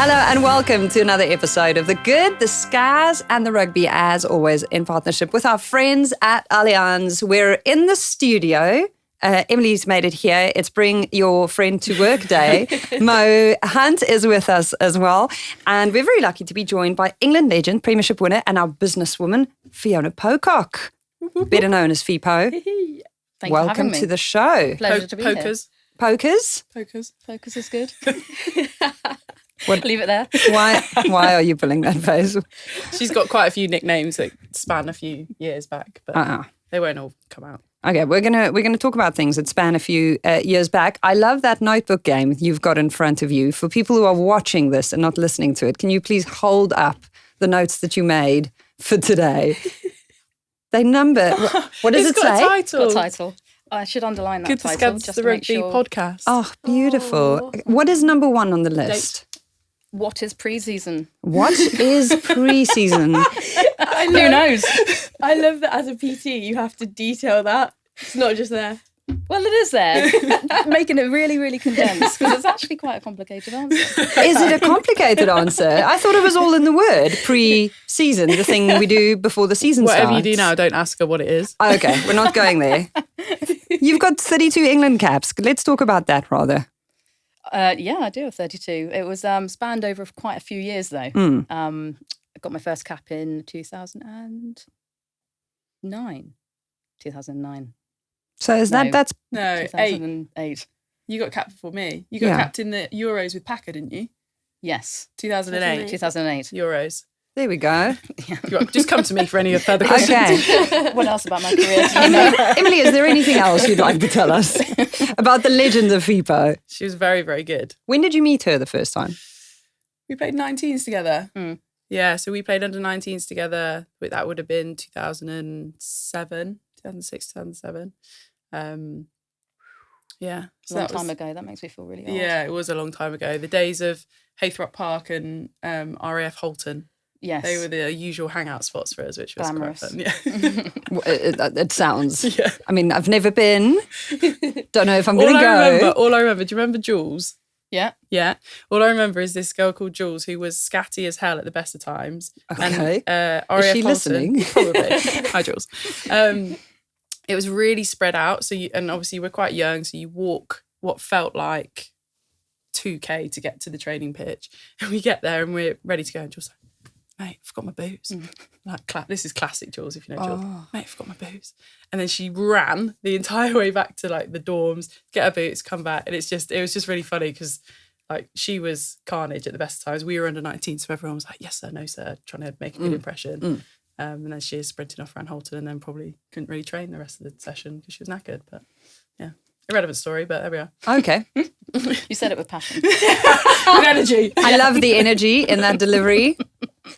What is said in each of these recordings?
Hello and welcome to another episode of The Good, The Scaz and the Rugby, as always in partnership with our friends at Allianz. We're in the studio. Emily's made it here. It's Bring Your Friend to Work Day. Mo Hunt is with us as well. And we're very lucky to be joined by England legend, Premiership winner, and our businesswoman, Fiona Pocock, better known as FIPO. Thank Welcome you for having me. to the show. Pleasure to be here. Pokers? Focus is good. What? Leave it there. Why are you pulling that face? She's got quite a few nicknames that span a few years back, but they won't all come out. Okay, we're gonna talk about things that span a few years back. I love that notebook game you've got in front of you. For people who are watching this and not listening to it, can you please hold up the notes that you made for today? They number. What does it say? It's got a title. Got a title. I should underline that Good title. Scaz Just the to make Rugby sure. podcast. Oh, beautiful. What is number one on the list? What is preseason? What is preseason? Who knows? I love that as a PT you have to detail that. It's not just there. Well, it is there. Making it really, really condensed because it's actually quite a complicated answer. Is it a complicated answer? I thought it was all in the word pre-season, the thing we do before the season Whatever starts. you do now, don't ask her what it is. Okay, we're not going there. You've got 32 England caps. Let's talk about that rather. Yeah, I do have 32. It was spanned over quite a few years though. I got my first cap in 2009. 2009. So is No. that's No, 2008. You got capped before me. You got capped in the Euros with Packer, didn't you? Yes. 2008. 2008. Euros. there we go. Just come to me for any further questions. Okay. What else about my career do you know? Emily, is there anything else you'd like to tell us about the legend of FIPO? She was very, very good. When did you meet her the first time? We played 19s together. Mm. Yeah, so we played under 19s together. That would have been 2007, 2006, 2007. Yeah. So Long that was- time ago. That makes me feel really old. Yeah, it was a long time ago. The days of Haythrop Park and RAF Holton. Yes. They were the usual hangout spots for us, which was Glamorous. quite fun. Yeah. It sounds. Yeah. I mean, I've never been. Don't know if I'm going to go. All I remember, do you remember Jules? Yeah. Yeah. All I remember is this girl called Jules who was scatty as hell at the best of times. Okay. And, Is RAF she Holton, listening? Probably. Hi, Jules. It was really spread out. So and obviously we're quite young, so you walk what felt like 2K to get to the training pitch. And we get there and we're ready to go. And Jules like, mate, I forgot my boots. Like, this is classic Jules, if you know Jules. Mate, I forgot my boots. And then she ran the entire way back to like the dorms, get her boots, come back. And it was just really funny because like she was carnage at the best of times. We were under 19, so everyone was like, yes sir, no sir, trying to make a good impression. And then she is sprinting off around Holton and then probably couldn't really train the rest of the session because she was knackered. But yeah, irrelevant story, but there we are. Okay. You said it with passion. With energy. I love the energy in that delivery.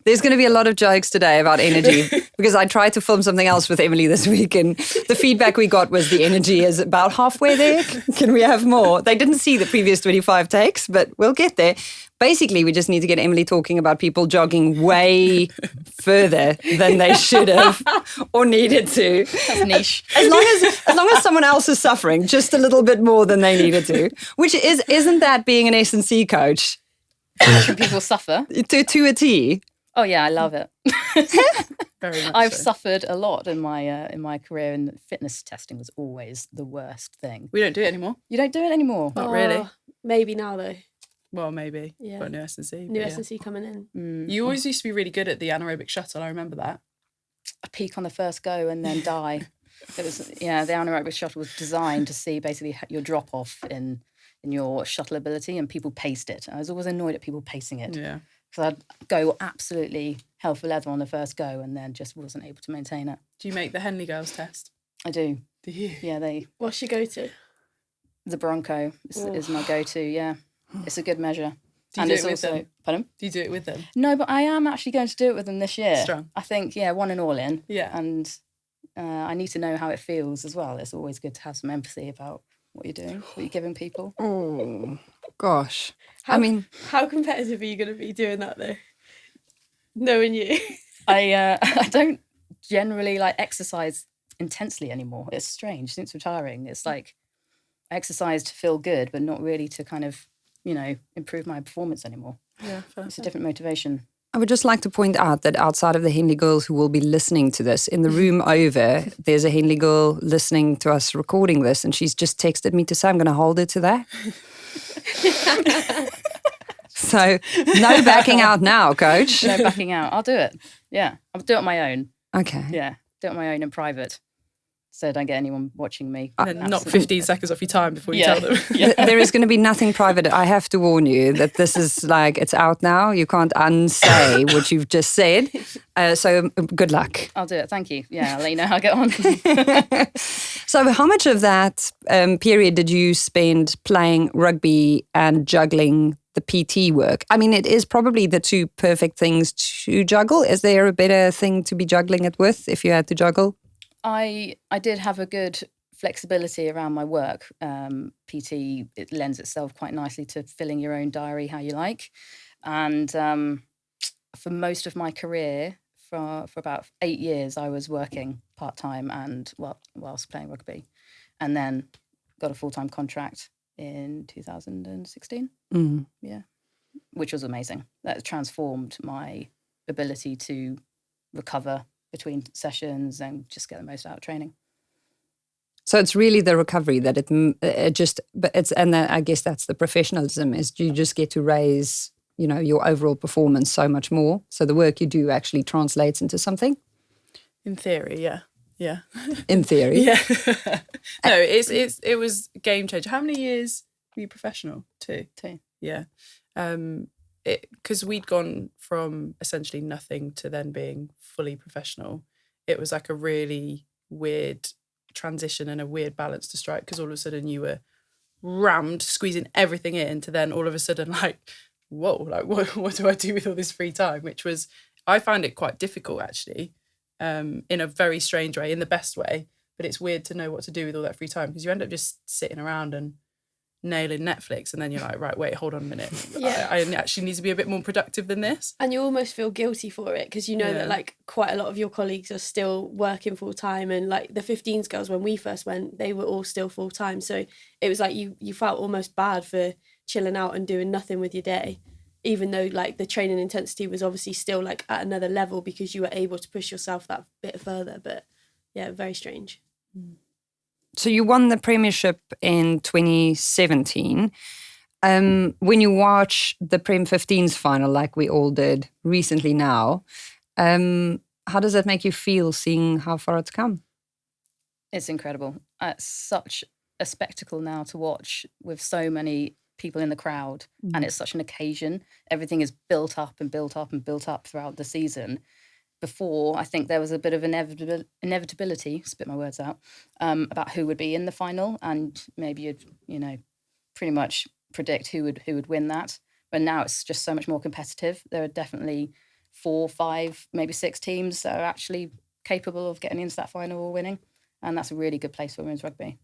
There's going to be a lot of jokes today about energy because I tried to film something else with Emily this week and the feedback we got was the energy is about halfway there. Can we have more? They didn't see the previous 25 takes, but we'll get there. Basically, we just need to get Emily talking about people jogging way further than they should have or needed to. That's niche. As long as someone else is suffering just a little bit more than they needed to, which isn't that being an S&C coach Watching people suffer. to a T? Oh yeah, I love it. Very much I've so. suffered a lot in my career, and fitness testing was always the worst thing. We don't do it anymore. You don't do it anymore. Not really. Oh, maybe now though. Well, maybe. Yeah. Got a new S&C. New but yeah. S&C coming in. You always used to be really good at the anaerobic shuttle. I remember that. A peak on the first go and then die. It was the anaerobic shuttle was designed to see basically your drop off in your shuttle ability, and people paced it. I was always annoyed at people pacing it. Yeah. So I'd go absolutely hell for leather on the first go and then just wasn't able to maintain it. Do you make the Henley girls test? I do. Do you? Yeah, What's your go-to? the Bronco is my go-to, yeah. It's a good measure. Do you do it with them? Pardon? Do you do it with them? No, but I am actually going to do it with them this year. Strong. I think, one and all in. Yeah. And I need to know how it feels as well. It's always good to have some empathy about what you're doing, what you're giving people. Oh, gosh. How competitive are you going to be doing that though? Knowing you. I don't generally exercise intensely anymore. It's strange since retiring. It's like I exercise to feel good, but not really to kind of, improve my performance anymore. Yeah, fair. It's a different motivation. I would just like to point out that outside of the Henley girls who will be listening to this, in the room over, there's a Henley girl listening to us recording this, and she's just texted me to say I'm going to hold her to that. So no backing out now, coach. No backing out. I'll do it. Yeah, I'll do it on my own. Okay. Yeah, do it on my own in private. So I don't get anyone watching me. And then knock 15 seconds off your time before you Yeah. tell them. There is going to be nothing private. I have to warn you that this is like, it's out now. You can't unsay what you've just said. So good luck. I'll do it. Thank you. Yeah, I'll let you know how I get on. So how much of that period did you spend playing rugby and juggling the PT work? I mean, it is probably the two perfect things to juggle. Is there a better thing to be juggling it with if you had to juggle? I did have a good flexibility around my work. PT, it lends itself quite nicely to filling your own diary how you like. And for most of my career, for about 8 years, I was working part-time and whilst playing rugby. And then got a full-time contract in 2016. Mm. Yeah, which was amazing. That transformed my ability to recover between sessions and just get the most out of training. So it's really the recovery that and then I guess that's the professionalism, is you just get to raise, your overall performance so much more. So the work you do actually translates into something. In theory, yeah. Yeah. In theory. Yeah. No, it was a game changer. How many years were you professional? 2. 2. Yeah. Because we'd gone from essentially nothing to then being fully professional. It was like a really weird transition and a weird balance to strike, because all of a sudden you were rammed, squeezing everything in, to then all of a sudden like, whoa, like what do I do with all this free time? Which was, I found it quite difficult actually, in a very strange way, in the best way. But it's weird to know what to do with all that free time, because you end up just sitting around and nailing Netflix, and then you're like, right, wait, hold on a minute. Yeah. I actually need to be a bit more productive than this. And you almost feel guilty for it because you know that like quite a lot of your colleagues are still working full time, and like the 15s girls when we first went, they were all still full time. So it was like you felt almost bad for chilling out and doing nothing with your day, even though like the training intensity was obviously still like at another level because you were able to push yourself that bit further. But yeah, very strange. So you won the premiership in 2017. When you watch the Prem 15s final, like we all did recently now, how does that make you feel, seeing how far it's come? It's incredible. It's such a spectacle now to watch, with so many people in the crowd, and it's such an occasion. Everything is built up and built up and built up throughout the season. Before, I think there was a bit of inevitability, spit my words out, about who would be in the final, and maybe you'd, pretty much predict who would win that. But now it's just so much more competitive. There are definitely 4, 5, maybe 6 teams that are actually capable of getting into that final or winning, and that's a really good place for women's rugby.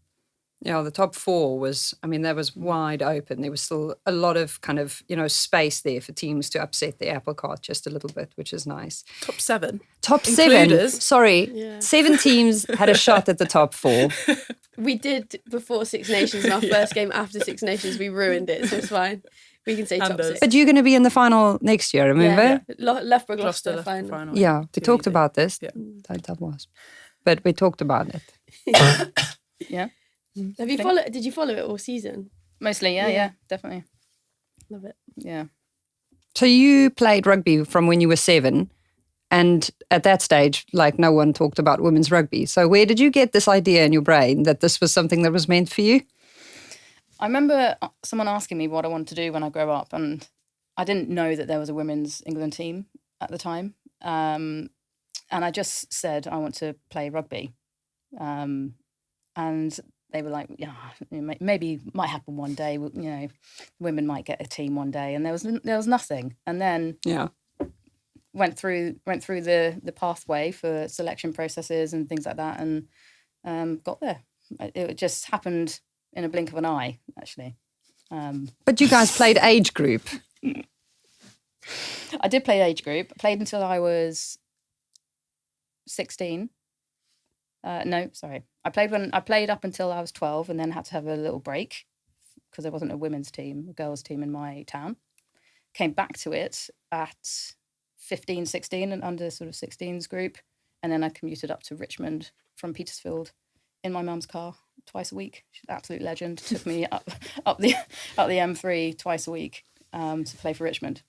Yeah, the top 4 was, that was wide open. There was still a lot of kind of, space there for teams to upset the apple cart just a little bit, which is nice. Top 7. Top Include 7. us. Sorry. Yeah. 7 teams had a shot at the top 4. We did before Six Nations, and our first game after Six Nations, we ruined it, so it's fine. We can say And top us. 6. But you're going to be in the final next year, remember? Yeah. Loughborough Gloucester Gloucester final. Yeah, we talked Too easy. about this. Yeah. That was. But we talked about it. Yeah, Have you Did you follow it all season? mostly. Yeah, definitely. Love it. Yeah. So you played rugby from when you were 7, and at that stage, like, no one talked about women's rugby. So where did you get this idea in your brain that this was something that was meant for you? I remember someone asking me what I wanted to do when I grow up, and I didn't know that there was a women's England team at the time. And I just said, I want to play rugby. And they were like, yeah, maybe might happen one day. Women might get a team one day. And there was nothing. And then went through the pathway for selection processes and things like that, and got there. It just happened in a blink of an eye, actually. But you guys played age group. I did play age group. I played until I was 16. No, sorry. I played up until I was 12, and then had to have a little break because there wasn't a women's team, a girls' team in my town. came back to it at 15, 16 and under sort of 16s group. And then I commuted up to Richmond from Petersfield in my mum's car twice a week. She's an absolute legend. Took me up the M3 twice a week to play for Richmond.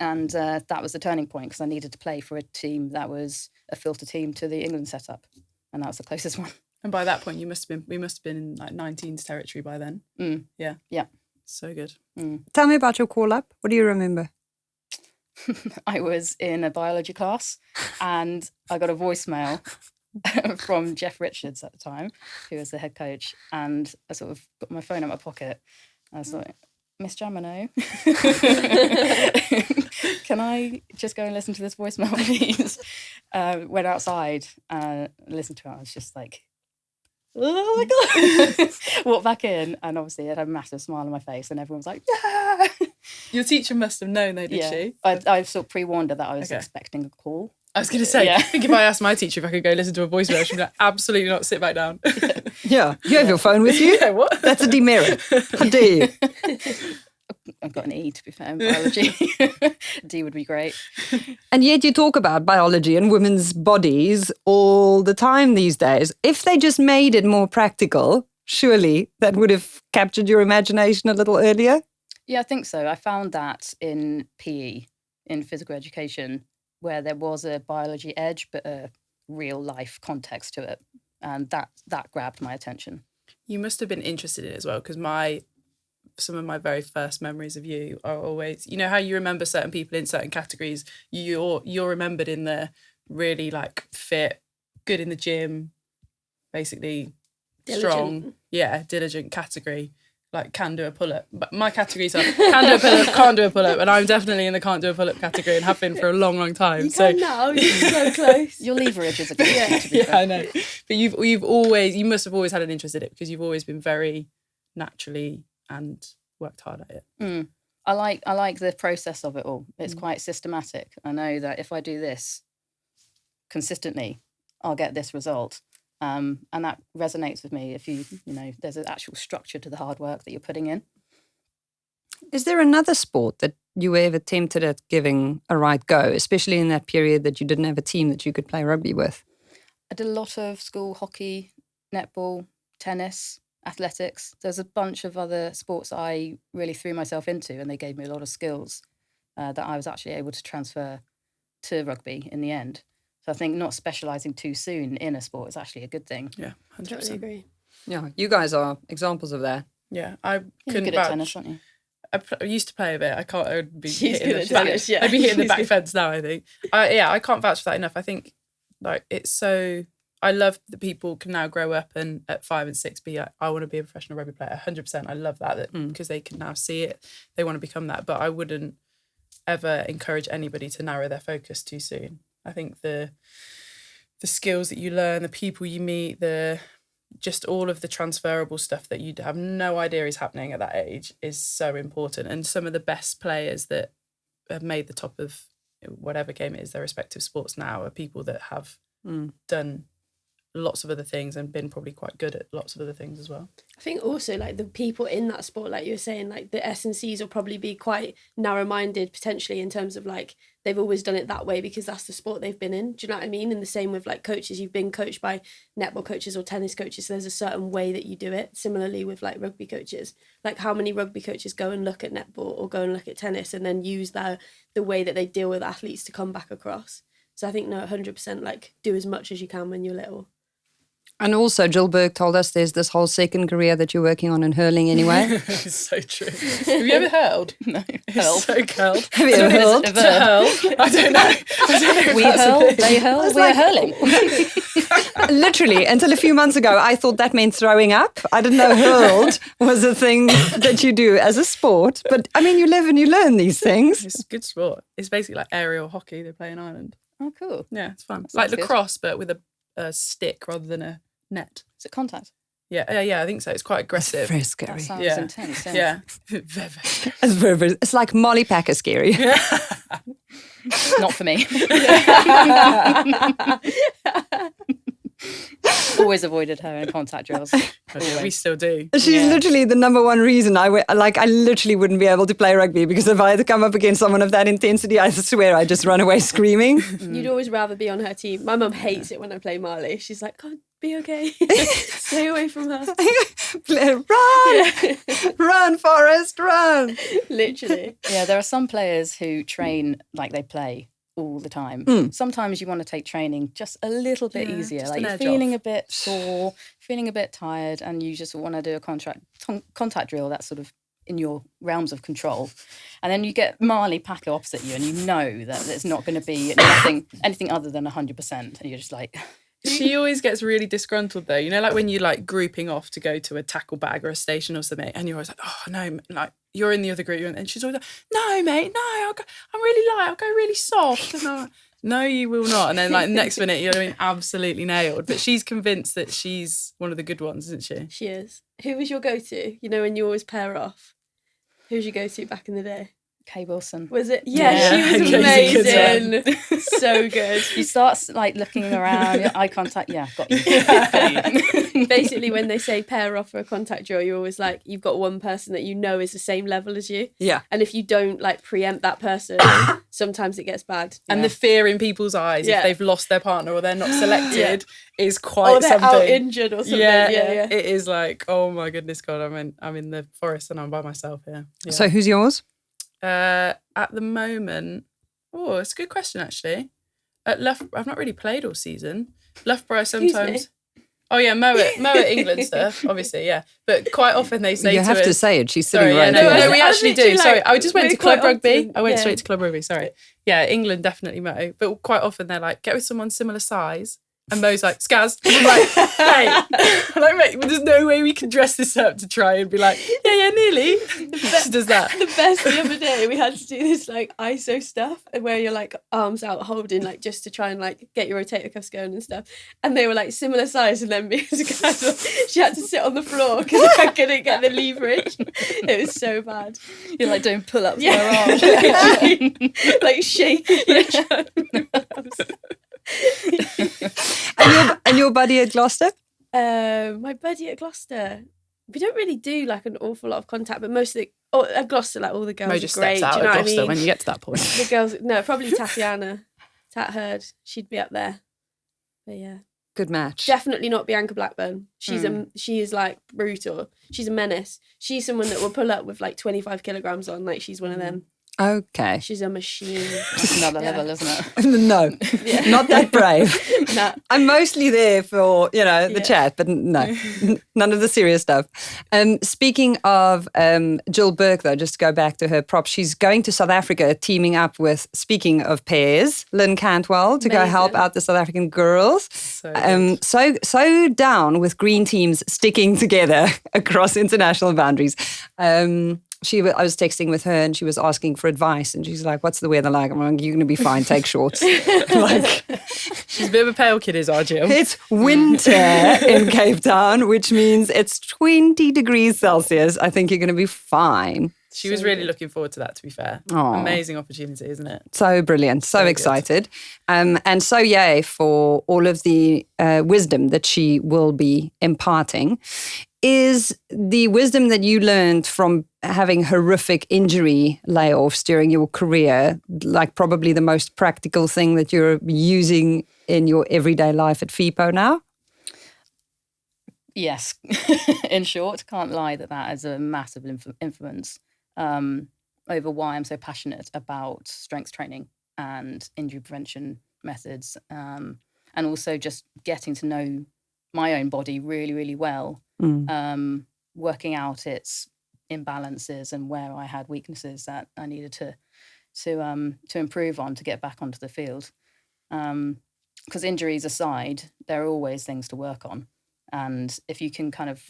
And that was the turning point because I needed to play for a team that was a filter team to the England setup. And that was the closest one. And by that point, we must have been in like 19s territory by then. Yeah. Yeah. So good. Tell me about your call-up. What do you remember? I was in a biology class and I got a voicemail from Jeff Richards at the time, who was the head coach. And I sort of got my phone out my pocket. I was like, Miss Jamino, can I just go and listen to this voicemail, please? Went outside and listened to it. I was just like, oh my God. Walked back in and obviously I had a massive smile on my face and everyone was like, yeah. Your teacher must have known though, did she? I sort of pre-warned her that I was expecting a call. I was going to say, I think if I asked my teacher if I could go listen to a voicemail, she'd be like, absolutely not, sit back down. Yeah, you have your phone with you? Yeah, what? That's a demerit. How dare you? I've got an E, to be fair, in biology. D would be great. And yet you talk about biology and women's bodies all the time these days. If they just made it more practical, surely that would have captured your imagination a little earlier? Yeah, I think so. I found that in PE, in physical education, where there was a biology edge, but a real life context to it. And that grabbed my attention. You must have been interested in it as well, because some of my very first memories of you are always, you know how you remember certain people in certain categories, you're remembered in the really like fit, good in the gym, basically strong, diligent category. Like can do a pull-up. But my categories are can do a pull-up, can't do a pull-up. And I'm definitely in the can't do a pull-up category and have been for a long, long time. You can now, you're so close. Your leverage is a good thing, to be yeah, fair. I know. But you must have always had an interest in it because you've always been very naturally and worked hard at it. I like the process of it all. It's quite systematic. I know that if I do this consistently, I'll get this result. And that resonates with me if you know, there's an actual structure to the hard work that you're putting in. Is there another sport that you were ever tempted at giving a right go, especially in that period that you didn't have a team that you could play rugby with? I did a lot of school hockey, netball, tennis, athletics. There's a bunch of other sports I really threw myself into and they gave me a lot of skills that I was actually able to transfer to rugby in the end. So I think not specialising too soon in a sport is actually a good thing. Yeah, 100%. Totally agree. Yeah, you guys are examples of that. Yeah, I You're couldn't good vouch. at tennis, aren't you? I used to play a bit. I would be She's hitting good the at back. tennis, yeah. I'd be hitting the She's back good. fence now, I think. I can't vouch for that enough. I think like it's so. I love that people can now grow up and at 5 and 6 be like, I want to be a professional rugby player. 100%. I love that because they can now see it. They want to become that. But I wouldn't ever encourage anybody to narrow their focus too soon. I think the skills that you learn, the people you meet, just all of the transferable stuff that you have no idea is happening at that age is so important. And some of the best players that have made the top of whatever game it is, their respective sports now, are people that have done lots of other things and been probably quite good at lots of other things as well. I think also like the people in that sport, like you were saying, like the S&Cs will probably be quite narrow-minded potentially in terms of like they've always done it that way because that's the sport they've been in. Do you know what I mean? And the same with like coaches, you've been coached by netball coaches or tennis coaches. So there's a certain way that you do it. Similarly with like rugby coaches, like how many rugby coaches go and look at netball or go and look at tennis and then use the way that they deal with athletes to come back across. So I think 100% like do as much as you can when you're little. And also, Jill Burke told us there's this whole second career that you're working on in hurling anyway. It's so true. Have you ever hurled? No. It's so curled. Have you ever hurled? To hurl? I don't know. If We that's a hurl, thing. they hurl, we're hurling. Literally, until a few months ago, I thought that meant throwing up. I didn't know hurled was a thing that you do as a sport. But, I mean, you live and you learn these things. It's a good sport. It's basically like aerial hockey they play in Ireland. Oh, cool. Yeah, it's fun. Sounds Like good. lacrosse, but with a stick rather than a net. Is it contact? Yeah, I think so. It's quite aggressive. Very That scary. sounds Yeah. intense. Yeah. Very, very scary. It's like Molly Packer scary. Not for me. Always avoided her in contact drills. We still do. She's literally the number one reason I literally wouldn't be able to play rugby, because if I had to come up against someone of that intensity, I swear I'd just run away screaming. You'd always rather be on her team. My mum hates it when I play Marley. She's like, God, be okay. Stay away from her. Run! Run, Forrest, run! Literally. Yeah, there are some players who train like they play all the time. Sometimes you want to take training just a little bit easier. Like you're feeling a bit sore, feeling a bit tired, and you just want to do a contact drill that's sort of in your realms of control. And then you get Marley Packer opposite you, and you know that it's not going to be anything other than 100%. And you're just like... She always gets really disgruntled though. You know, like when you're like grouping off to go to a tackle bag or a station or something, and you're always like, oh no, like you're in the other group, and she's always like, no, mate, no, I'm really light, I'll go really soft. And I'm like, no, you will not. And then like next minute you're doing absolutely nailed. But she's convinced that she's one of the good ones, isn't she? She is. Who was your go-to? You know, when you always pair off. Who was your go-to back in the day? Kay Wilson. Was it? Yeah, she was amazing. So good. You start like looking around, eye contact. Yeah, got you. Basically, when they say pair off for a contact drill, you're always like, you've got one person that you know is the same level as you. Yeah. And if you don't like preempt that person, sometimes it gets bad. And the fear in people's eyes if they've lost their partner or they're not selected is quite or they're something. out injured or something. Yeah. It is like, oh my goodness, God, I'm in the forest and I'm by myself here. Yeah. So who's yours? At the moment, it's a good question actually. At I've not really played all season. Loughborough sometimes. Oh yeah, Mo at England stuff, obviously, yeah. But quite often they say you have to say it. She's sitting right no, there. we actually do. Like, sorry, I just went to club rugby. Often, I went straight to club rugby. Sorry, yeah, England definitely Mo. But quite often they're like, get with someone similar size. And Mo's like, Scaz. And I'm like, hey. I'm like, mate, there's no way we can dress this up to try and be like, yeah, nearly. She does that. The best the other day, we had to do this like ISO stuff where you're like arms out holding, like just to try and like get your rotator cuffs going and stuff. And they were like similar size, and then me as a Scaz, she had to sit on the floor because I couldn't get the leverage. It was so bad. You're like doing pull-ups Yeah. with her arms. Like shaking. And your buddy at Gloucester? My buddy at Gloucester, we don't really do like an awful lot of contact, but most of at Gloucester, like all the girls Mo are just great. steps out do you know at what I Gloucester mean? when you get to that point. The girls, no, probably Tatiana, Tat Heard. She'd be up there. But yeah, Good match. definitely not Bianca Blackburn. She is like brutal. She's a menace. She's someone that will pull up with like 25 kilograms on. Like she's one of them. Okay. She's a machine. That's another level, isn't it? No, not that brave. Nah. I'm mostly there for, the chat, but no, none of the serious stuff. Speaking of Jill Burke, though, just to go back to her prop, she's going to South Africa teaming up with, speaking of pairs, Lynn Cantwell to go help out the South African girls. So down with green teams sticking together across international boundaries. I was texting with her and she was asking for advice and she's like, what's the weather like? I'm like, you're going to be fine, take shorts. Like, she's a bit of a pale kid, is our Jill. It's winter in Cape Town, which means it's 20 degrees Celsius. I think you're going to be fine. She was really looking forward to that, to be fair. Aww. Amazing opportunity, isn't it? So brilliant, so excited. And so yay for all of the wisdom that she will be imparting. Is the wisdom that you learned from having horrific injury layoffs during your career, like probably the most practical thing that you're using in your everyday life at FIPO now? Yes. In short, can't lie that has a massive influence over why I'm so passionate about strength training and injury prevention methods, and also just getting to know my own body really, really well. Working out its imbalances and where I had weaknesses that I needed to improve on to get back onto the field. Because injuries aside, there are always things to work on. And if you can kind of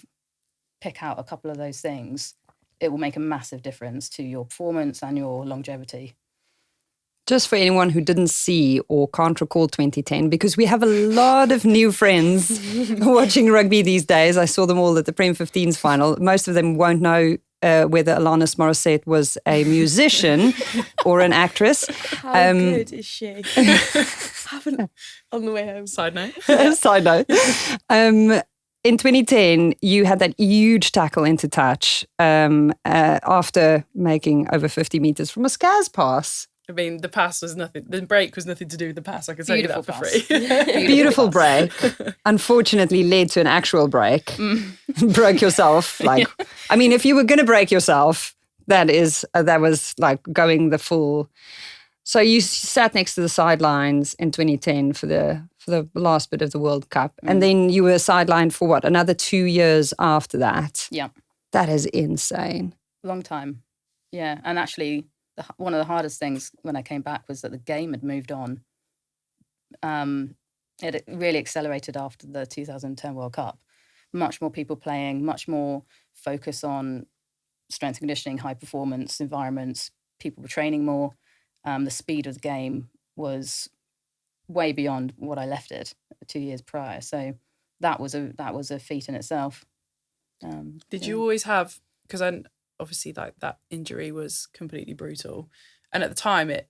pick out a couple of those things, it will make a massive difference to your performance and your longevity. Just for anyone who didn't see or can't recall 2010, because we have a lot of new friends watching rugby these days. I saw them all at the Prem 15s final. Most of them won't know whether Alanis Morissette was a musician or an actress. How good is she? haven't on the way home. Side note. Side note. In 2010, you had that huge tackle into touch after making over 50 meters from a Scaz pass. I mean, the pass was nothing. The break was nothing to do with the pass. I can tell you that for free. Beautiful break. Unfortunately, led to an actual break. Broke yourself. I mean, if you were going to break yourself, that was like going the full. So you sat next to the sidelines in 2010 for the last bit of the World Cup. And then you were sidelined for what? Another 2 years after that? Yeah. That is insane. Long time. Yeah. And actually, one of the hardest things when I came back was that the game had moved on. It really accelerated after the 2010 World Cup. Much more people playing, much more focus on strength and conditioning, high performance environments. People were training more. The speed of the game was way beyond what I left it 2 years prior. So that was a feat in itself. Did you always have, because obviously like that injury was completely brutal, and at the time it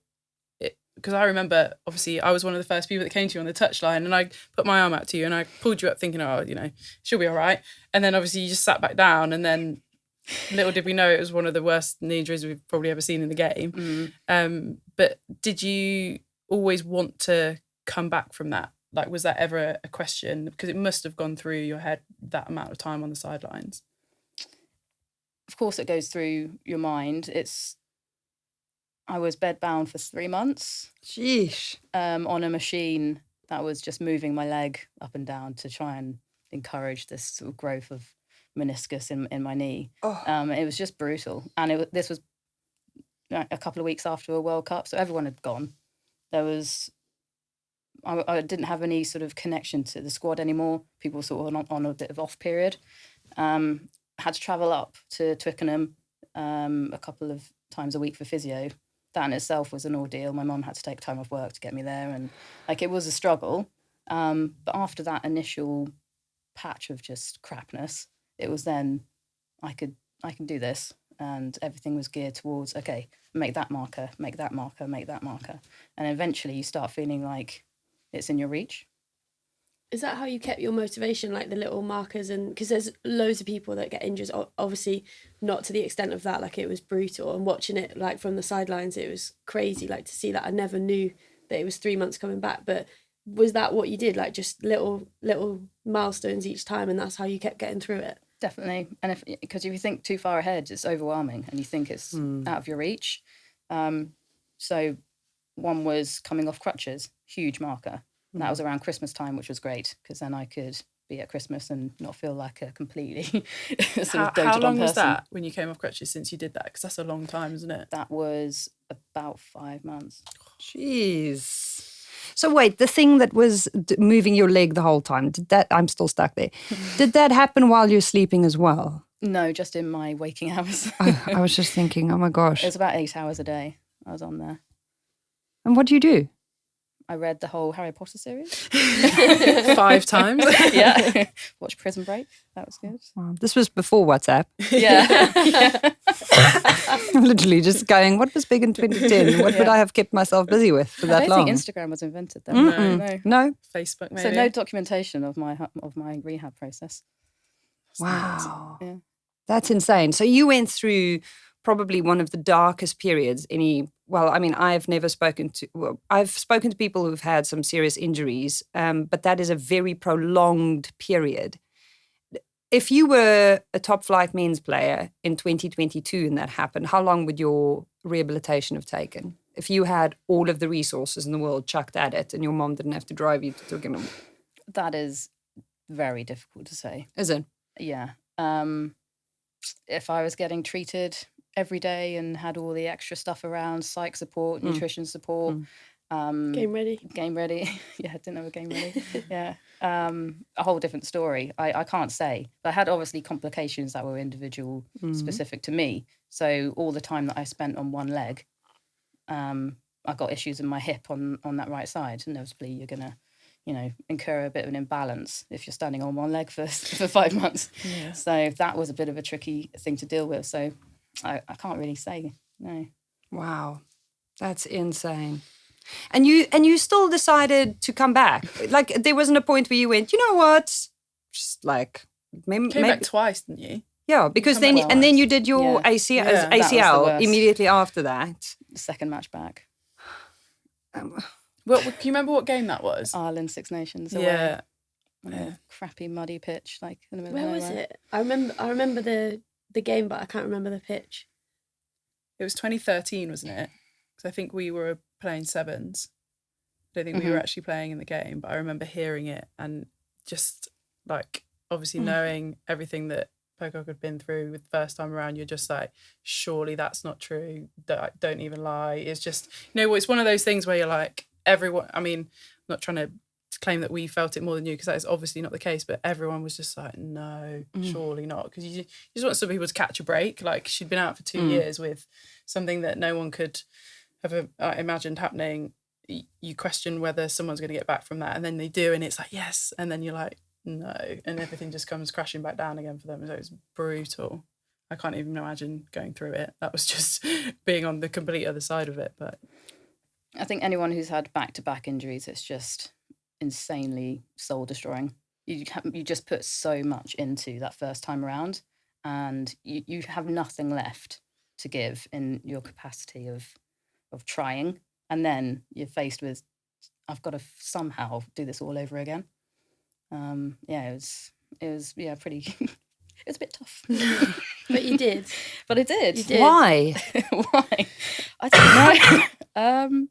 because I remember obviously I was one of the first people that came to you on the touchline, and I put my arm out to you and I pulled you up thinking, oh, she'll be all right, and then obviously you just sat back down, and then little did we know it was one of the worst knee injuries we've probably ever seen in the game. But did you always want to come back from that? Like, was that ever a question? Because it must have gone through your head that amount of time on the sidelines. Of course it goes through your mind. I was bedbound for 3 months. Sheesh. On a machine that was just moving my leg up and down to try and encourage this sort of growth of meniscus in my knee. It was just brutal. And this was a couple of weeks after a World Cup, so everyone had gone. I didn't have any sort of connection to the squad anymore. People were sort of on a bit of off period. Had to travel up to Twickenham a couple of times a week for physio. That in itself was an ordeal. My mum had to take time off work to get me there, and it was a struggle. But after that initial patch of just crapness, it was then I can do this, and everything was geared towards, okay, make that marker, make that marker, make that marker, and eventually you start feeling like it's in your reach. Is that how you kept your motivation, like the little markers? And because there's loads of people that get injured, obviously not to the extent of that, like it was brutal, and watching it like from the sidelines, it was crazy, like to see that. I never knew that it was 3 months coming back, but was that what you did, like just little milestones each time, and that's how you kept getting through it? Definitely. And because if you think too far ahead, it's overwhelming and you think it's out of your reach. So one was coming off crutches, huge marker. And that was around Christmas time, which was great, because then I could be at Christmas and not feel like a completely sort of doted on person. How long was that when you came off crutches since you did that? Because that's a long time, isn't it? That was about 5 months. Jeez. So wait, the thing that was moving your leg the whole time, I'm still stuck there. Did that happen while you're sleeping as well? No, just in my waking hours. I was just thinking, oh my gosh. It was about 8 hours a day I was on there. And what do you do? I read the whole Harry Potter series. 5 times? Yeah. Watch Prison Break. That was good. Wow. This was before WhatsApp. Yeah. Literally just going, what was big in 2010? What would I have kept myself busy with for that long? I don't think Instagram was invented then. No. Facebook maybe. So no documentation of my rehab process. Wow. Yeah. That's insane. So you went through probably one of the darkest periods I've spoken to people who've had some serious injuries, but that is a very prolonged period. If you were a top flight men's player in 2022 and that happened, how long would your rehabilitation have taken? If you had all of the resources in the world chucked at it and your mom didn't have to drive you to Twickenham? That is very difficult to say. Is it? Yeah. If I was getting treated every day and had all the extra stuff around, psych support, nutrition support. Game ready. Yeah, didn't have a game ready. Yeah. A whole different story. I can't say. But I had obviously complications that were individual, specific to me. So all the time that I spent on one leg, I got issues in my hip on that right side. Inevitably, you're going to, incur a bit of an imbalance if you're standing on one leg for 5 months. Yeah. So that was a bit of a tricky thing to deal with. So I can't really say, no. Wow. That's insane. And you still decided to come back. Like there wasn't a point where you went, you know what? Just like maybe Came back twice, didn't you? Yeah, because come then back then you did your Yeah. ACL, Yeah, that was the ACL worst. immediately after that. The second match back. What can you remember what game that was? Ireland, Six Nations away. Yeah. On a crappy muddy pitch, like in the middle Where of was nowhere. it? I remember the game, but I can't remember the pitch. It was 2013, wasn't it? Because I think we were playing sevens. I don't think we were actually playing in the game, but I remember hearing it and just like obviously knowing everything that Pocock had been through with the first time around, you're just like, surely that's not true. Don't even lie. It's just, it's one of those things where you're like, everyone, I mean, I'm not trying to claim that we felt it more than you, because that is obviously not the case, but everyone was just like, no, surely not. Because you just want some people to catch a break. Like she'd been out for 2 years with something that no one could have imagined happening. You question whether someone's going to get back from that, and then they do, and it's like, yes, and then you're like, no, and everything just comes crashing back down again for them. So it's brutal. I can't even imagine going through it. That was just being on the complete other side of it. But I think anyone who's had back-to-back injuries, it's just insanely soul-destroying. You just put so much into that first time around, and you have nothing left to give in your capacity of trying, and then you're faced with, I've got to somehow do this all over again. It was pretty. It was a bit tough. But you did. But I did. You did. Why? Why? I don't know.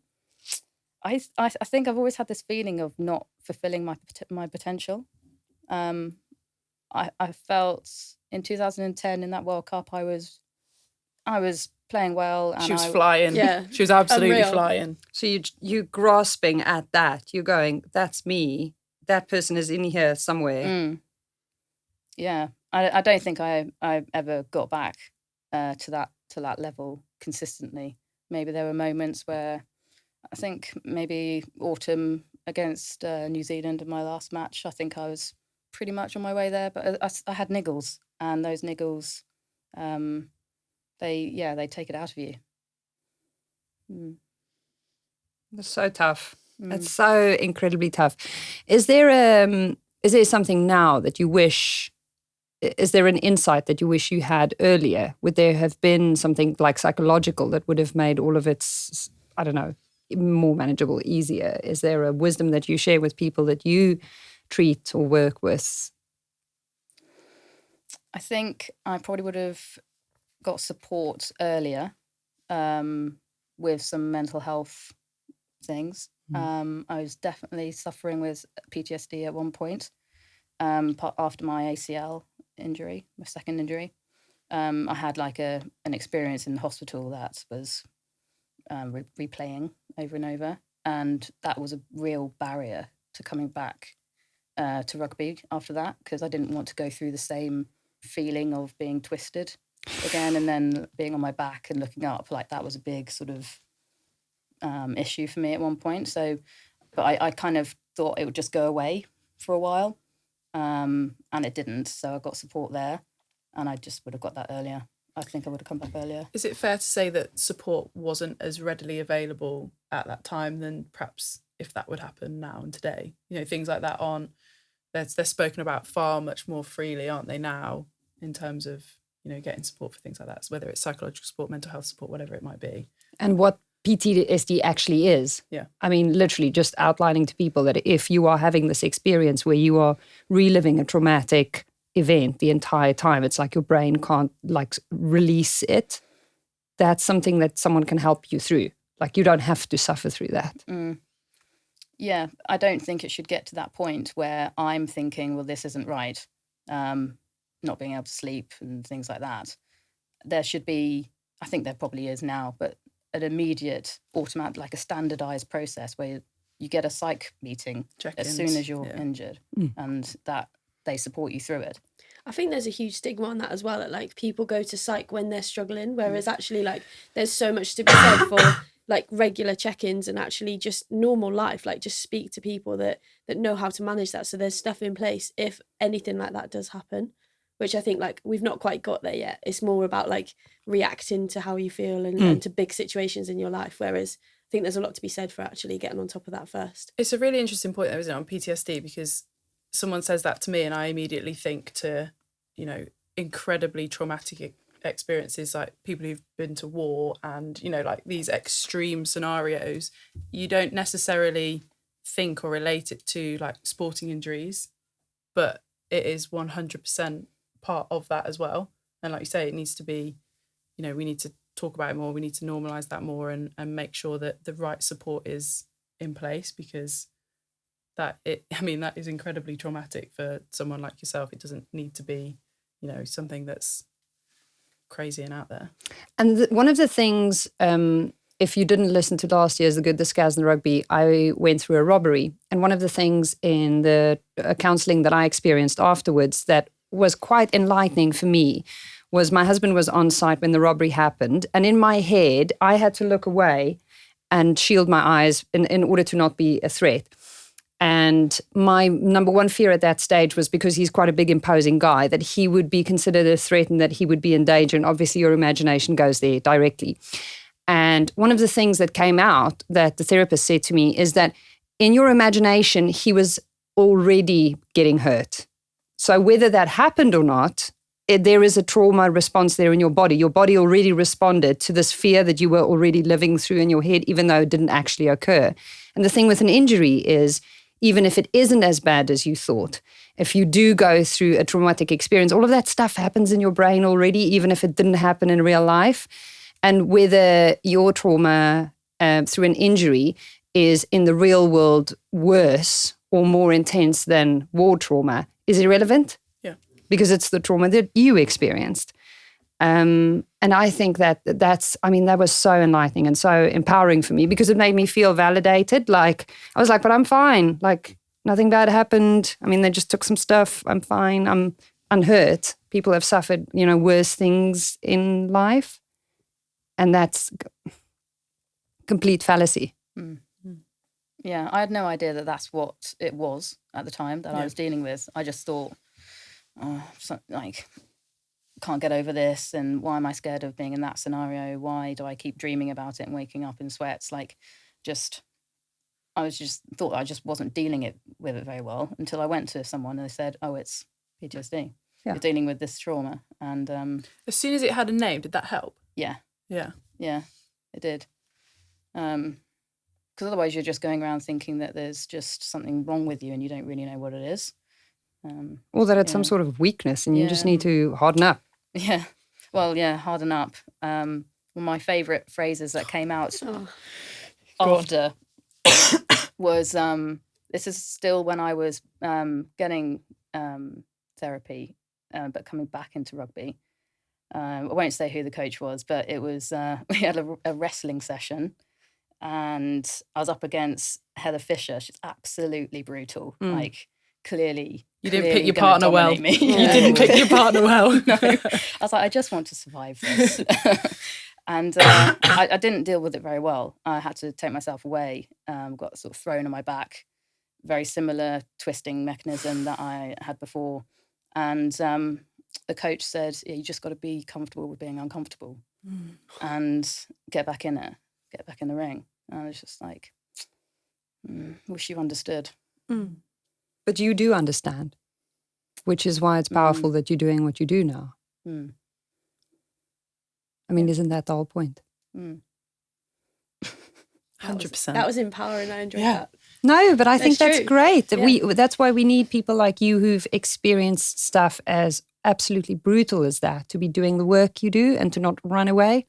I think I've always had this feeling of not fulfilling my potential. I felt in 2010 in that World Cup I was playing well, and she was flying. Yeah. She was absolutely Unreal. flying. So you grasping at that. You're going, that's me. That person is in here somewhere. Yeah, I don't think I ever got back to that level consistently. Maybe there were moments where I think maybe autumn against New Zealand in my last match, I think I was pretty much on my way there, but I had niggles, and those niggles, they take it out of you. It's so tough. It's so incredibly tough. Is there something now that you wish? Is there an insight that you wish you had earlier? Would there have been something like psychological that would have made all of it, I don't know, more manageable, easier? Is there a wisdom that you share with people that you treat or work with? I think I probably would have got support earlier with some mental health things. I was definitely suffering with PTSD at one point after my ACL injury, my second injury. I had like an experience in the hospital that was replaying over and over, and that was a real barrier to coming back to rugby after that, because I didn't want to go through the same feeling of being twisted again and then being on my back and looking up. Like that was a big sort of issue for me at one point. So, but I kind of thought it would just go away for a while, and it didn't. So I got support there, and I just would have got that earlier. I think I would have come back earlier. Is it fair to say that support wasn't as readily available at that time than perhaps if that would happen now and today? Things like that they're spoken about far much more freely, aren't they, now, in terms of, getting support for things like that, so whether it's psychological support, mental health support, whatever it might be. And what PTSD actually is. Yeah. I mean, literally just outlining to people that if you are having this experience where you are reliving a traumatic event the entire time, it's like your brain can't like release it. That's something that someone can help you through. Like you don't have to suffer through that. Yeah, I don't think it should get to that point where I'm thinking, well, this isn't right. Not being able to sleep and things like that. There should be, I think there probably is now, but an immediate, automatic, like a standardized process where you get a psych meeting Check-ins, as soon as you're injured, and that they support you through it. I think there's a huge stigma on that as well, that like people go to psych when they're struggling, whereas actually like there's so much to be said for like regular check-ins and actually just normal life, like just speak to people that know how to manage that. So there's stuff in place if anything like that does happen, which I think like we've not quite got there yet. It's more about like reacting to how you feel and to big situations in your life, whereas I think there's a lot to be said for actually getting on top of that first. It's a really interesting point, though, isn't it, on PTSD, because someone says that to me and I immediately think to, you know, incredibly traumatic experiences, like people who've been to war and, you know, like these extreme scenarios. You don't necessarily think or relate it to like sporting injuries, but it is 100% part of that as well. And like you say, it needs to be, you know, we need to talk about it more, we need to normalise that more and make sure that the right support is in place, because that is incredibly traumatic for someone like yourself. It doesn't need to be, you know, something that's crazy and out there. And one of the things, if you didn't listen to last year's The Good, the Scaz and the Rugby, I went through a robbery. And one of the things in the counselling that I experienced afterwards that was quite enlightening for me was my husband was on site when the robbery happened. And in my head, I had to look away and shield my eyes in order to not be a threat. And my number one fear at that stage was, because he's quite a big, imposing guy, that he would be considered a threat and that he would be in danger. And obviously your imagination goes there directly. And one of the things that came out that the therapist said to me is that in your imagination, he was already getting hurt. So whether that happened or not, there is a trauma response there in your body. Your body already responded to this fear that you were already living through in your head, even though it didn't actually occur. And the thing with an injury is, even if it isn't as bad as you thought, if you do go through a traumatic experience, all of that stuff happens in your brain already, even if it didn't happen in real life. And whether your trauma through an injury is in the real world worse or more intense than war trauma is irrelevant. Yeah. Because it's the trauma that you experienced. And I think that was so enlightening and so empowering for me, because it made me feel validated. Like, I was like, but I'm fine. Like, nothing bad happened. I mean, they just took some stuff. I'm fine. I'm unhurt. People have suffered, you know, worse things in life. And that's complete fallacy. Mm-hmm. Yeah, I had no idea that that's what it was at the time that I was dealing with. I just thought, can't get over this, and why am I scared of being in that scenario? Why do I keep dreaming about it and waking up in sweats? I thought I just wasn't dealing with it very well, until I went to someone and they said, oh, it's PTSD. Yeah. You're dealing with this trauma. And as soon as it had a name, did that help? Yeah, it did. Because otherwise you're just going around thinking that there's just something wrong with you and you don't really know what it is. Or that it's some sort of weakness and you just need to harden up. Yeah. Well, yeah, harden up. One of my favourite phrases that came out after was, this is still when I was getting therapy, but coming back into rugby. I won't say who the coach was, but it was, we had a wrestling session and I was up against Heather Fisher. She's absolutely brutal. Like, clearly didn't pick your partner well. Me. You didn't pick your partner well. No. I was like, I just want to survive this. And I didn't deal with it very well. I had to take myself away, got sort of thrown on my back, very similar twisting mechanism that I had before. And the coach said, you just got to be comfortable with being uncomfortable and get back in it, get back in the ring. And I was just like, wish you understood. Mm. But you do understand, which is why it's powerful that you're doing what you do now. Mm. I mean, isn't that the whole point? 100%. That was empowering. I enjoyed that. No, but I think that's true. great. That's why we need people like you who've experienced stuff as absolutely brutal as that, to be doing the work you do and to not run away.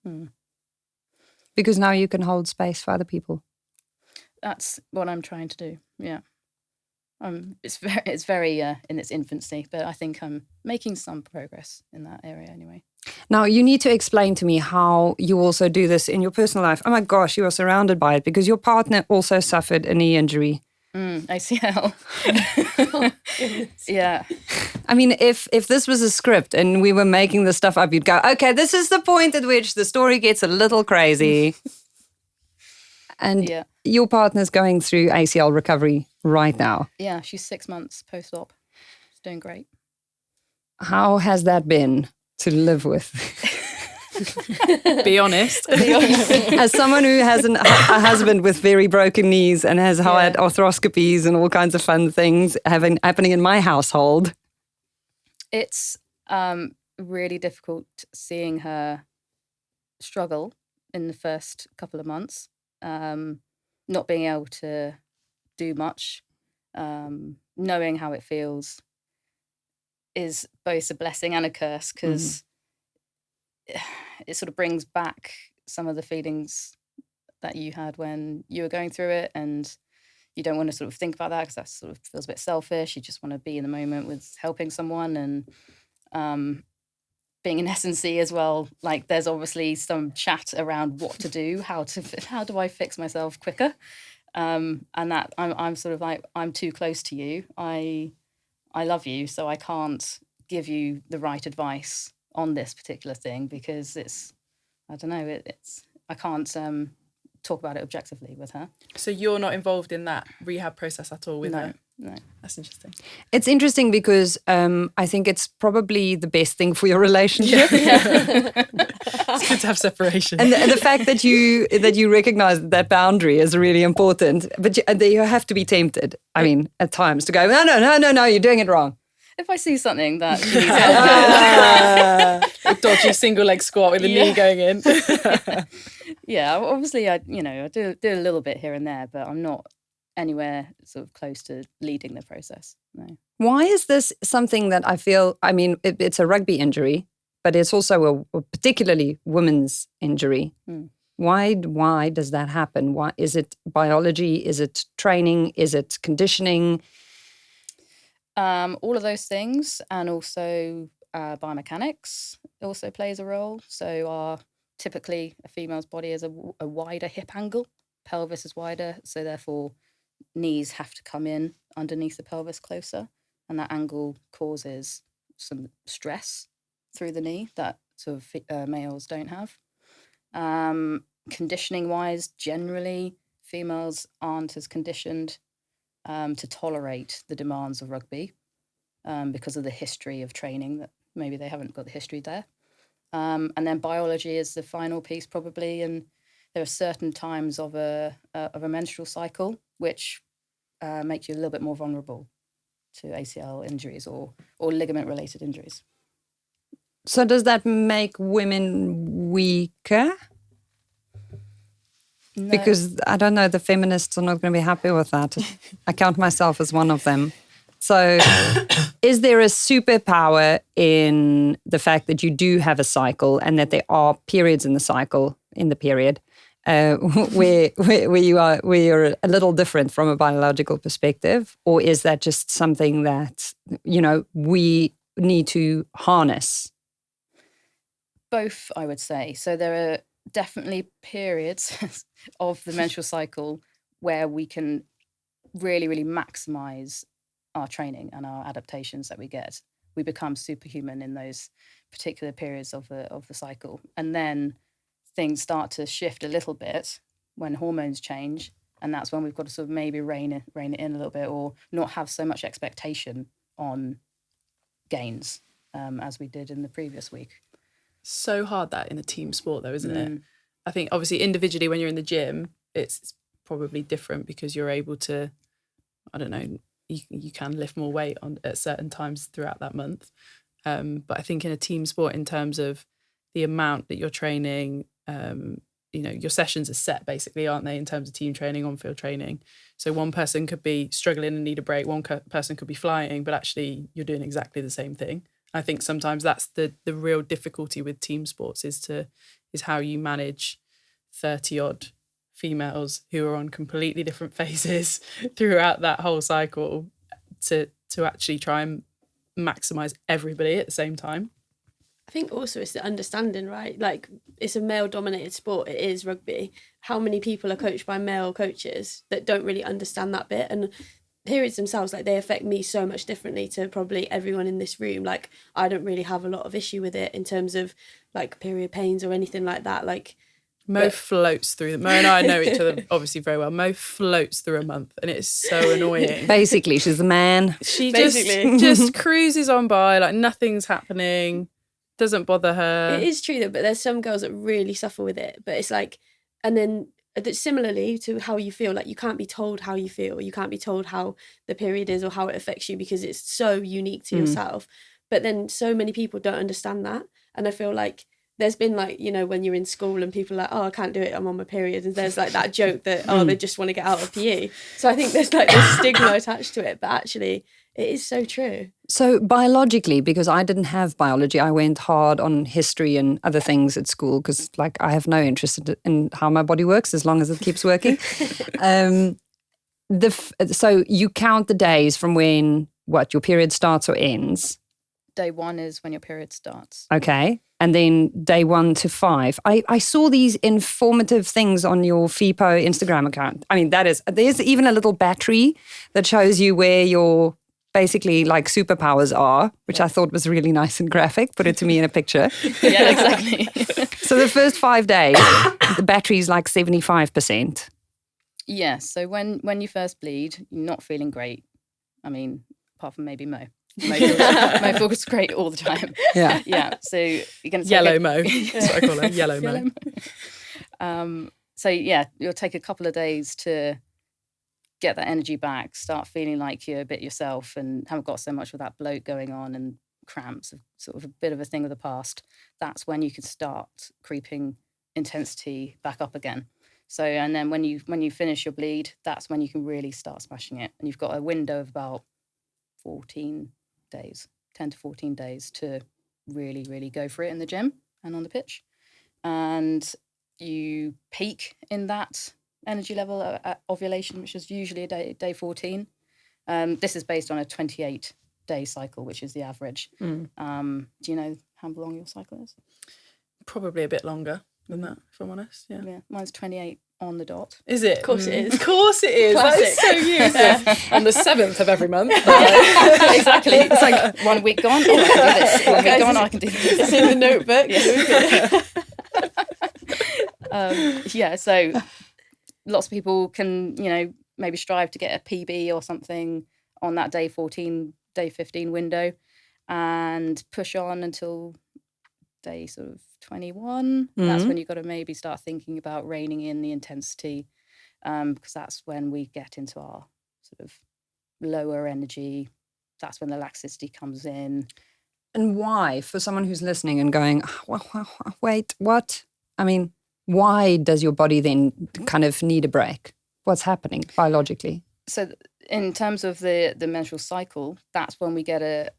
Mm. Because now you can hold space for other people. That's what I'm trying to do. Yeah. It's very in its infancy, but I think I'm making some progress in that area anyway. Now, you need to explain to me how you also do this in your personal life. Oh my gosh, you are surrounded by it because your partner also suffered a knee injury. ACL. Yeah. I mean, if this was a script and we were making this stuff up, you'd go, okay, this is the point at which the story gets a little crazy. And your partner's going through ACL recovery right now. Yeah, she's 6 months post-op. She's doing great. How has that been to live with? Be honest. As someone who has a husband with very broken knees and has had arthroscopies and all kinds of fun things happening in my household. It's really difficult seeing her struggle in the first couple of months, not being able to do much, knowing how it feels is both a blessing and a curse, because it sort of brings back some of the feelings that you had when you were going through it, and you don't want to sort of think about that because that sort of feels a bit selfish. You just want to be in the moment with helping someone, and being in S&C as well. Like, there's obviously some chat around what to do, how do I fix myself quicker, and that I'm sort of like, I'm too close to you. I love you, so I can't give you the right advice on this particular thing because it's, I don't know, it's I can't talk about it objectively with her. So you're not involved in that rehab process at all with her? No. That's interesting. It's interesting because I think it's probably the best thing for your relationship. It's good to have separation. And the fact that you recognize that boundary is really important. But you have to be tempted, I mean, at times to go, no, you're doing it wrong. If I see something that needs help, A dodgy single leg squat with a knee going in. yeah, obviously I do a little bit here and there, but I'm not anywhere sort of close to leading the process. No. Why is this something that I feel, I mean, it's a rugby injury, but it's also a particularly women's injury. Why does that happen? Why is it biology? Is it training? Is it conditioning? All of those things, and also biomechanics also plays a role. So typically a female's body is a wider hip angle, pelvis is wider, so therefore knees have to come in underneath the pelvis closer, and that angle causes some stress through the knee that sort of males don't have. Conditioning wise, generally females aren't as conditioned to tolerate the demands of rugby because of the history of training, that maybe they haven't got the history there. And then biology is the final piece probably, and there are certain times of a menstrual cycle which make you a little bit more vulnerable to ACL injuries or ligament-related injuries. So does that make women weaker? No. Because, I don't know, the feminists are not going to be happy with that. I count myself as one of them. So is there a superpower in the fact that you do have a cycle and that there are periods in the cycle, in the period, where you're a little different from a biological perspective? Or is that just something that, we need to harness? Both, I would say. So there are definitely periods of the menstrual cycle where we can really, really maximize our training and our adaptations that we get. We become superhuman in those particular periods of the cycle. And then things start to shift a little bit when hormones change. And that's when we've got to sort of maybe rein it in a little bit, or not have so much expectation on gains as we did in the previous week. So hard that in a team sport though, isn't it? I think obviously individually when you're in the gym, it's probably different because you're able to, I don't know, you can lift more weight at certain times throughout that month. But I think in a team sport, in terms of the amount that you're training, your sessions are set basically, aren't they, in terms of team training, on-field training. So one person could be struggling and need a break, one person could be flying, but actually you're doing exactly the same thing. I think sometimes that's the real difficulty with team sports is how you manage 30-odd females who are on completely different phases throughout that whole cycle to actually try and maximise everybody at the same time. I think also it's the understanding, right? Like, it's a male-dominated sport. It is rugby. How many people are coached by male coaches that don't really understand that bit? And periods themselves, like, they affect me so much differently to probably everyone in this room. Like, I don't really have a lot of issue with it in terms of like period pains or anything like that. Like, Mo floats through them. Mo and I know each other obviously very well. Mo floats through a month and it's so annoying. Basically, she's a man. She just cruises on by like nothing's happening. Doesn't bother her. It is true, though, but there's some girls that really suffer with it. But it's like, and then similarly to how you feel, like you can't be told how you feel. You can't be told how the period is or how it affects you because it's so unique to yourself. But then so many people don't understand that. And I feel like there's been like, you know, when you're in school and people are like, oh, I can't do it, I'm on my period. And there's like that joke that, oh, they just want to get out of PE. So I think there's like this stigma attached to it. But actually, it is so true. So biologically, because I didn't have biology, I went hard on history and other things at school because, like, I have no interest in how my body works as long as it keeps working. So you count the days from when your period starts or ends. Day 1 is when your period starts. Okay. And then day 1 to 5. I saw these informative things on your FIPO Instagram account. I mean, there's even a little battery that shows you where your basically like superpowers are, which I thought was really nice and graphic. Put it to me in a picture. Yeah, exactly. So the first 5 days, the battery's like 75%. Yeah, so when you first bleed, you're not feeling great. I mean, apart from maybe Mo. Mo feels great all the time. Yeah. Yeah, so you're going to Yellow Mo. That's what I call her, Yellow Mo. So yeah, you'll take a couple of days to get that energy back, start feeling like you're a bit yourself and haven't got so much of that bloat going on and cramps, sort of a bit of a thing of the past. That's when you can start creeping intensity back up again. So, and then when you finish your bleed, that's when you can really start smashing it. And you've got a window of about 14 days, 10 to 14 days to really, really go for it in the gym and on the pitch. And you peak in that energy level at ovulation, which is usually day 14. This is based on a 28-day cycle, which is the average. Do you know how long your cycle is? Probably a bit longer than that, if I'm honest. Yeah. Mine's 28 on the dot. Is it? Of course it is. Of course it is. That is so you. On the 7th of every month. Exactly. It's like 1 week gone. Oh, I can do this. 1 week gone. I can do this. It's in the notebook. So lots of people can, maybe strive to get a PB or something on that day 14, day 15 window and push on until day sort of 21. That's when you've got to maybe start thinking about reining in the intensity, because that's when we get into our sort of lower energy. That's when the laxity comes in. And why, for someone who's listening and going, wait, what? I mean, why does your body then kind of need a break? What's happening biologically? So in terms of the menstrual cycle, that's when we get a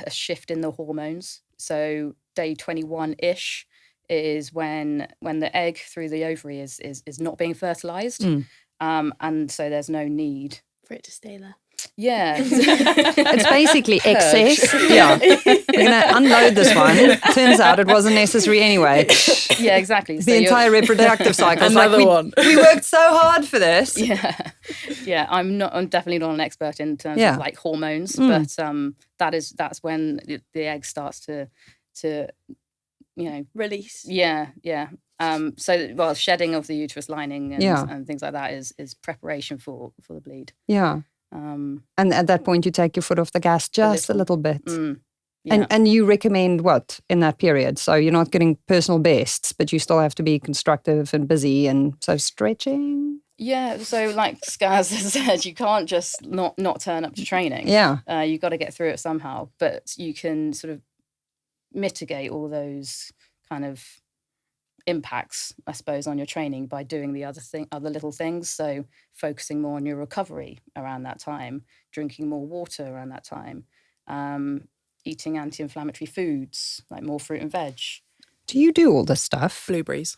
shift in the hormones. So day 21-ish is when the egg through the ovary is not being fertilized. And so there's no need for it to stay there. Yeah. It's basically excess. Yeah. We're going to unload this one. Turns out it wasn't necessary anyway. Yeah, exactly. The entire reproductive cycle. Another one. We worked so hard for this. Yeah. Yeah, I'm definitely not an expert in terms of like hormones, but that's when the egg starts to release. Yeah. Shedding of the uterus lining and things like that is preparation for the bleed. Yeah. And at that point, you take your foot off the gas just a little bit. And you recommend what in that period? So you're not getting personal bests, but you still have to be constructive and busy, and so stretching. Yeah, so like Scaz has said, you can't just not turn up to training. Yeah, you've got to get through it somehow. But you can sort of mitigate all those kind of impacts, I suppose, on your training by doing the other little things. So focusing more on your recovery around that time, drinking more water around that time, eating anti-inflammatory foods like more fruit and veg. Do you do all this stuff? Blueberries.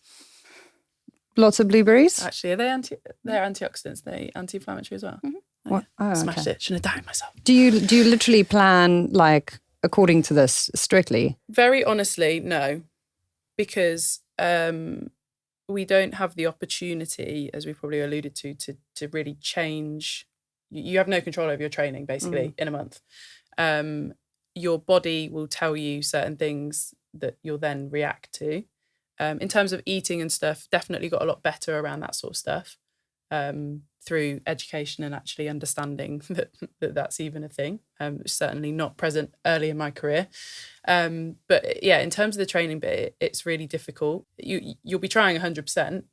Lots of blueberries. Actually, they're antioxidants. They're anti-inflammatory as well. Smashed it. Shouldn't have doubted myself. Do you literally plan like according to this strictly? Very honestly, no, because we don't have the opportunity, as we probably alluded to really change. You have no control over your training, basically, in a month. Your body will tell you certain things that you'll then react to. In terms of eating and stuff, definitely got a lot better around that sort of stuff. through education and actually understanding that's even a thing. Certainly not present early in my career. But yeah, in terms of the training bit, it's really difficult. You'll be trying 100%,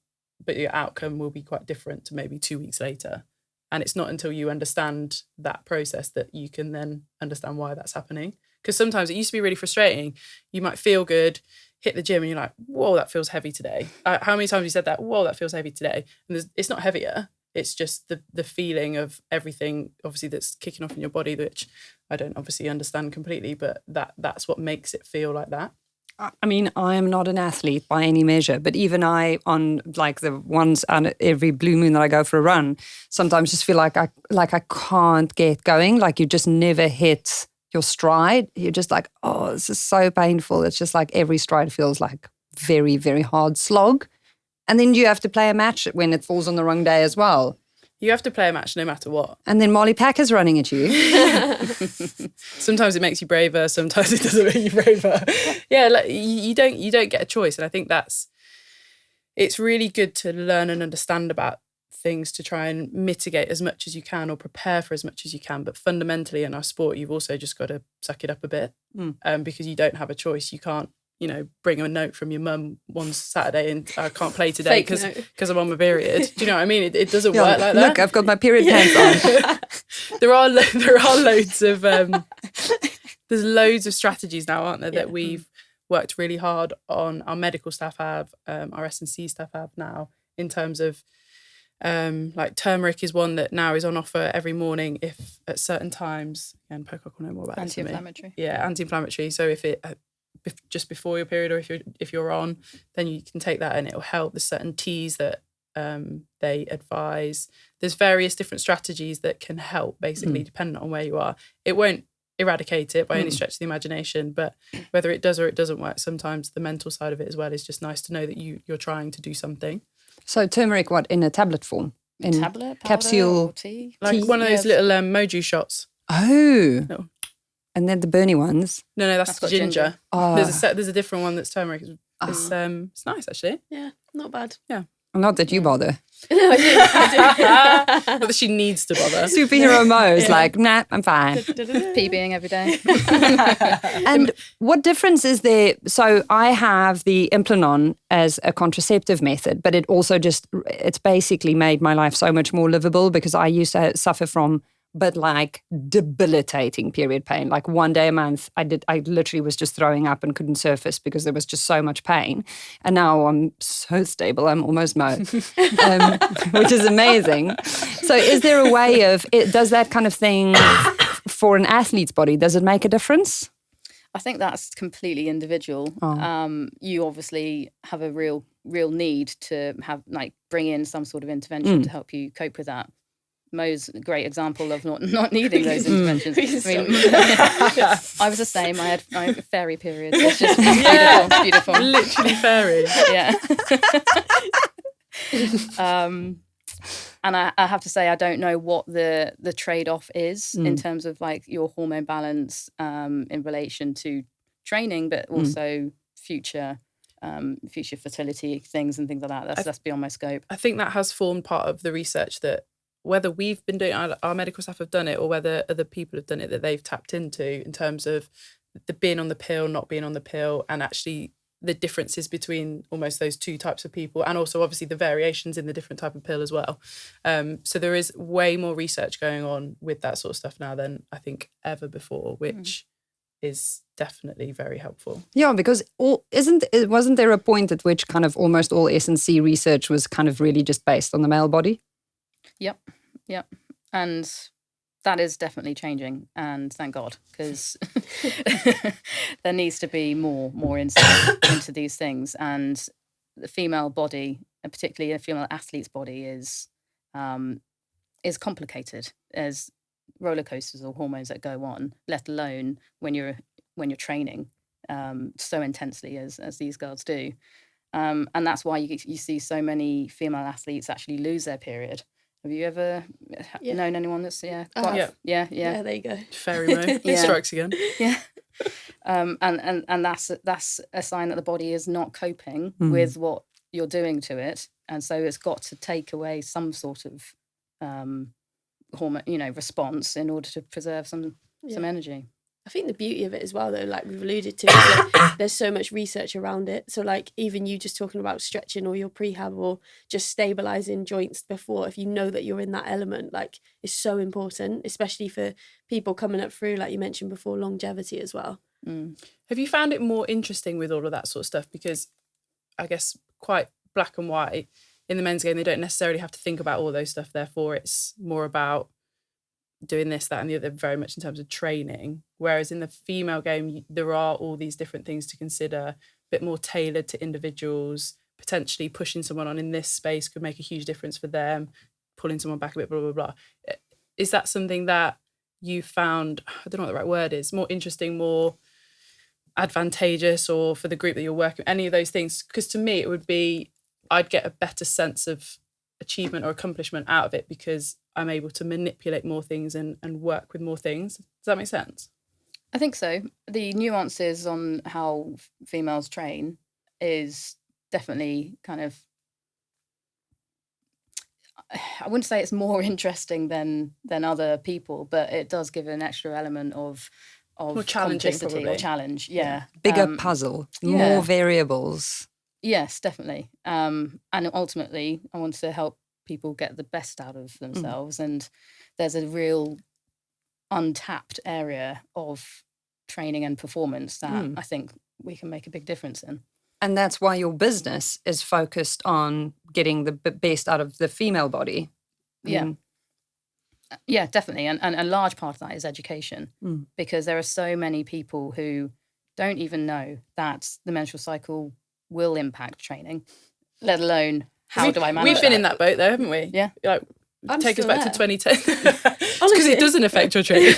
but your outcome will be quite different to maybe 2 weeks later. And it's not until you understand that process that you can then understand why that's happening. Because sometimes it used to be really frustrating. You might feel good, hit the gym, and you're like, whoa, that feels heavy today. How many times have you said that? Whoa, that feels heavy today. And it's not heavier. It's just the feeling of everything, obviously, that's kicking off in your body, which I don't obviously understand completely, but that's what makes it feel like that. I mean, I am not an athlete by any measure, but even I, on like the ones on every blue moon that I go for a run, sometimes just feel like I can't get going. Like you just never hit your stride. You're just like, oh, this is so painful. It's just like every stride feels like very, very hard slog. And then you have to play a match when it falls on the wrong day as well. You have to play a match no matter what. And then Molly Packer's running at you. Sometimes it makes you braver. Sometimes it doesn't make you braver. Yeah, like you don't get a choice. And I think it's really good to learn and understand about things to try and mitigate as much as you can or prepare for as much as you can. But fundamentally in our sport, you've also just got to suck it up a bit because you don't have a choice. You can't, bring a note from your mum one Saturday and I can't play today because I'm on my period. Do you know what I mean? It doesn't work like that. Look, I've got my period pants on. There are loads of there's loads of strategies now, aren't there, that we've worked really hard on. Our medical staff have, our S&C staff have now, in terms of like turmeric is one that now is on offer every morning if at certain times, and Pocock will know more about anti-inflammatory. Yeah, anti-inflammatory. So if it just before your period, or if you're on, then you can take that and it'll help. There's certain teas that they advise. There's various different strategies that can help, basically, depending on where you are. It won't eradicate it by any stretch of the imagination, but whether it does or it doesn't work, sometimes the mental side of it as well is just nice to know that you're trying to do something. So turmeric, what, in a tablet form? In tablet, powder, capsule, or tea? Like one of those little Moju shots. Oh. No. And then the Bernie ones. No, that's got ginger. Oh. There's a different one that's turmeric. It's nice, actually. Yeah, not bad. Yeah. Not that you bother. No, I do. Not that she needs to bother. Superhero Mo is like, nah, I'm fine. PBing every day. And what difference is there? So I have the Implanon as a contraceptive method, but it also it's basically made my life so much more livable because I used to suffer from like debilitating period pain. Like one day a month, I literally was just throwing up and couldn't surface because there was just so much pain. And now I'm so stable, I'm almost Mo, which is amazing. So is there a way does that kind of thing for an athlete's body, does it make a difference? I think that's completely individual. You obviously have a real need to bring in some sort of intervention to help you cope with that. Mo's a great example of not needing those interventions. I mean, I was the same. I had fairy periods. It's just beautiful. Literally fairy. Yeah. And I have to say, I don't know what the trade-off is in terms of like your hormone balance in relation to training, but also future fertility things and things like that. That's beyond my scope. I think that has formed part of the research that whether we've been doing, our medical staff have done it, or whether other people have done it, that they've tapped into in terms of the being on the pill, not being on the pill, and actually the differences between almost those two types of people, and also obviously the variations in the different type of pill as well. So there is way more research going on with that sort of stuff now than I think ever before, which is definitely very helpful. Yeah, because wasn't there a point at which kind of almost all S&C research was kind of really just based on the male body? Yep. And that is definitely changing, and thank God, because there needs to be more insight into these things. And the female body, and particularly a female athlete's body, is complicated as roller coasters or hormones that go on, let alone when you're training so intensely as these girls do. And that's why you see so many female athletes actually lose their period. Have you ever known anyone that's Yeah, there you go. Fairy Mo strikes again. Yeah. And that's a sign that the body is not coping with what you're doing to it, and so it's got to take away some sort of hormone, response in order to preserve some energy. I think the beauty of it as well, though, like we've alluded to, is that there's so much research around it. So, like, even you just talking about stretching or your prehab or just stabilizing joints before, if you know that you're in that element, like, is so important, especially for people coming up through, like you mentioned before, longevity as well. Have you found it more interesting with all of that sort of stuff? Because I guess quite black and white in the men's game, they don't necessarily have to think about all those stuff. Therefore, it's more about doing this, that, and the other, very much in terms of training. Whereas in the female game, there are all these different things to consider, a bit more tailored to individuals. Potentially pushing someone on in this space could make a huge difference for them. Pulling someone back a bit, blah, blah, blah. Is that something that you found, I don't know what the right word is, more interesting, more advantageous, or for the group that you're working with, any of those things? Because to me, it would be, I'd get a better sense of achievement or accomplishment out of it because I'm able to manipulate more things and work with more things. Does that make sense? I think so. The nuances on how females train is definitely kind of, I wouldn't say it's more interesting than other people, but it does give an extra element of more challenging, complicity probably. or challenge. Yeah. Bigger puzzle, more variables. Yes, definitely. And ultimately, I want to help people get the best out of themselves. And there's a real untapped area of training and performance that I think we can make a big difference in. And that's why your business is focused on getting the best out of the female body. Yeah, definitely. And a large part of that is education, because there are so many people who don't even know that the menstrual cycle will impact training, let alone how do I manage We've been in that boat though, haven't we? Yeah. Like, take us back to there. 2010. Because it doesn't affect your training.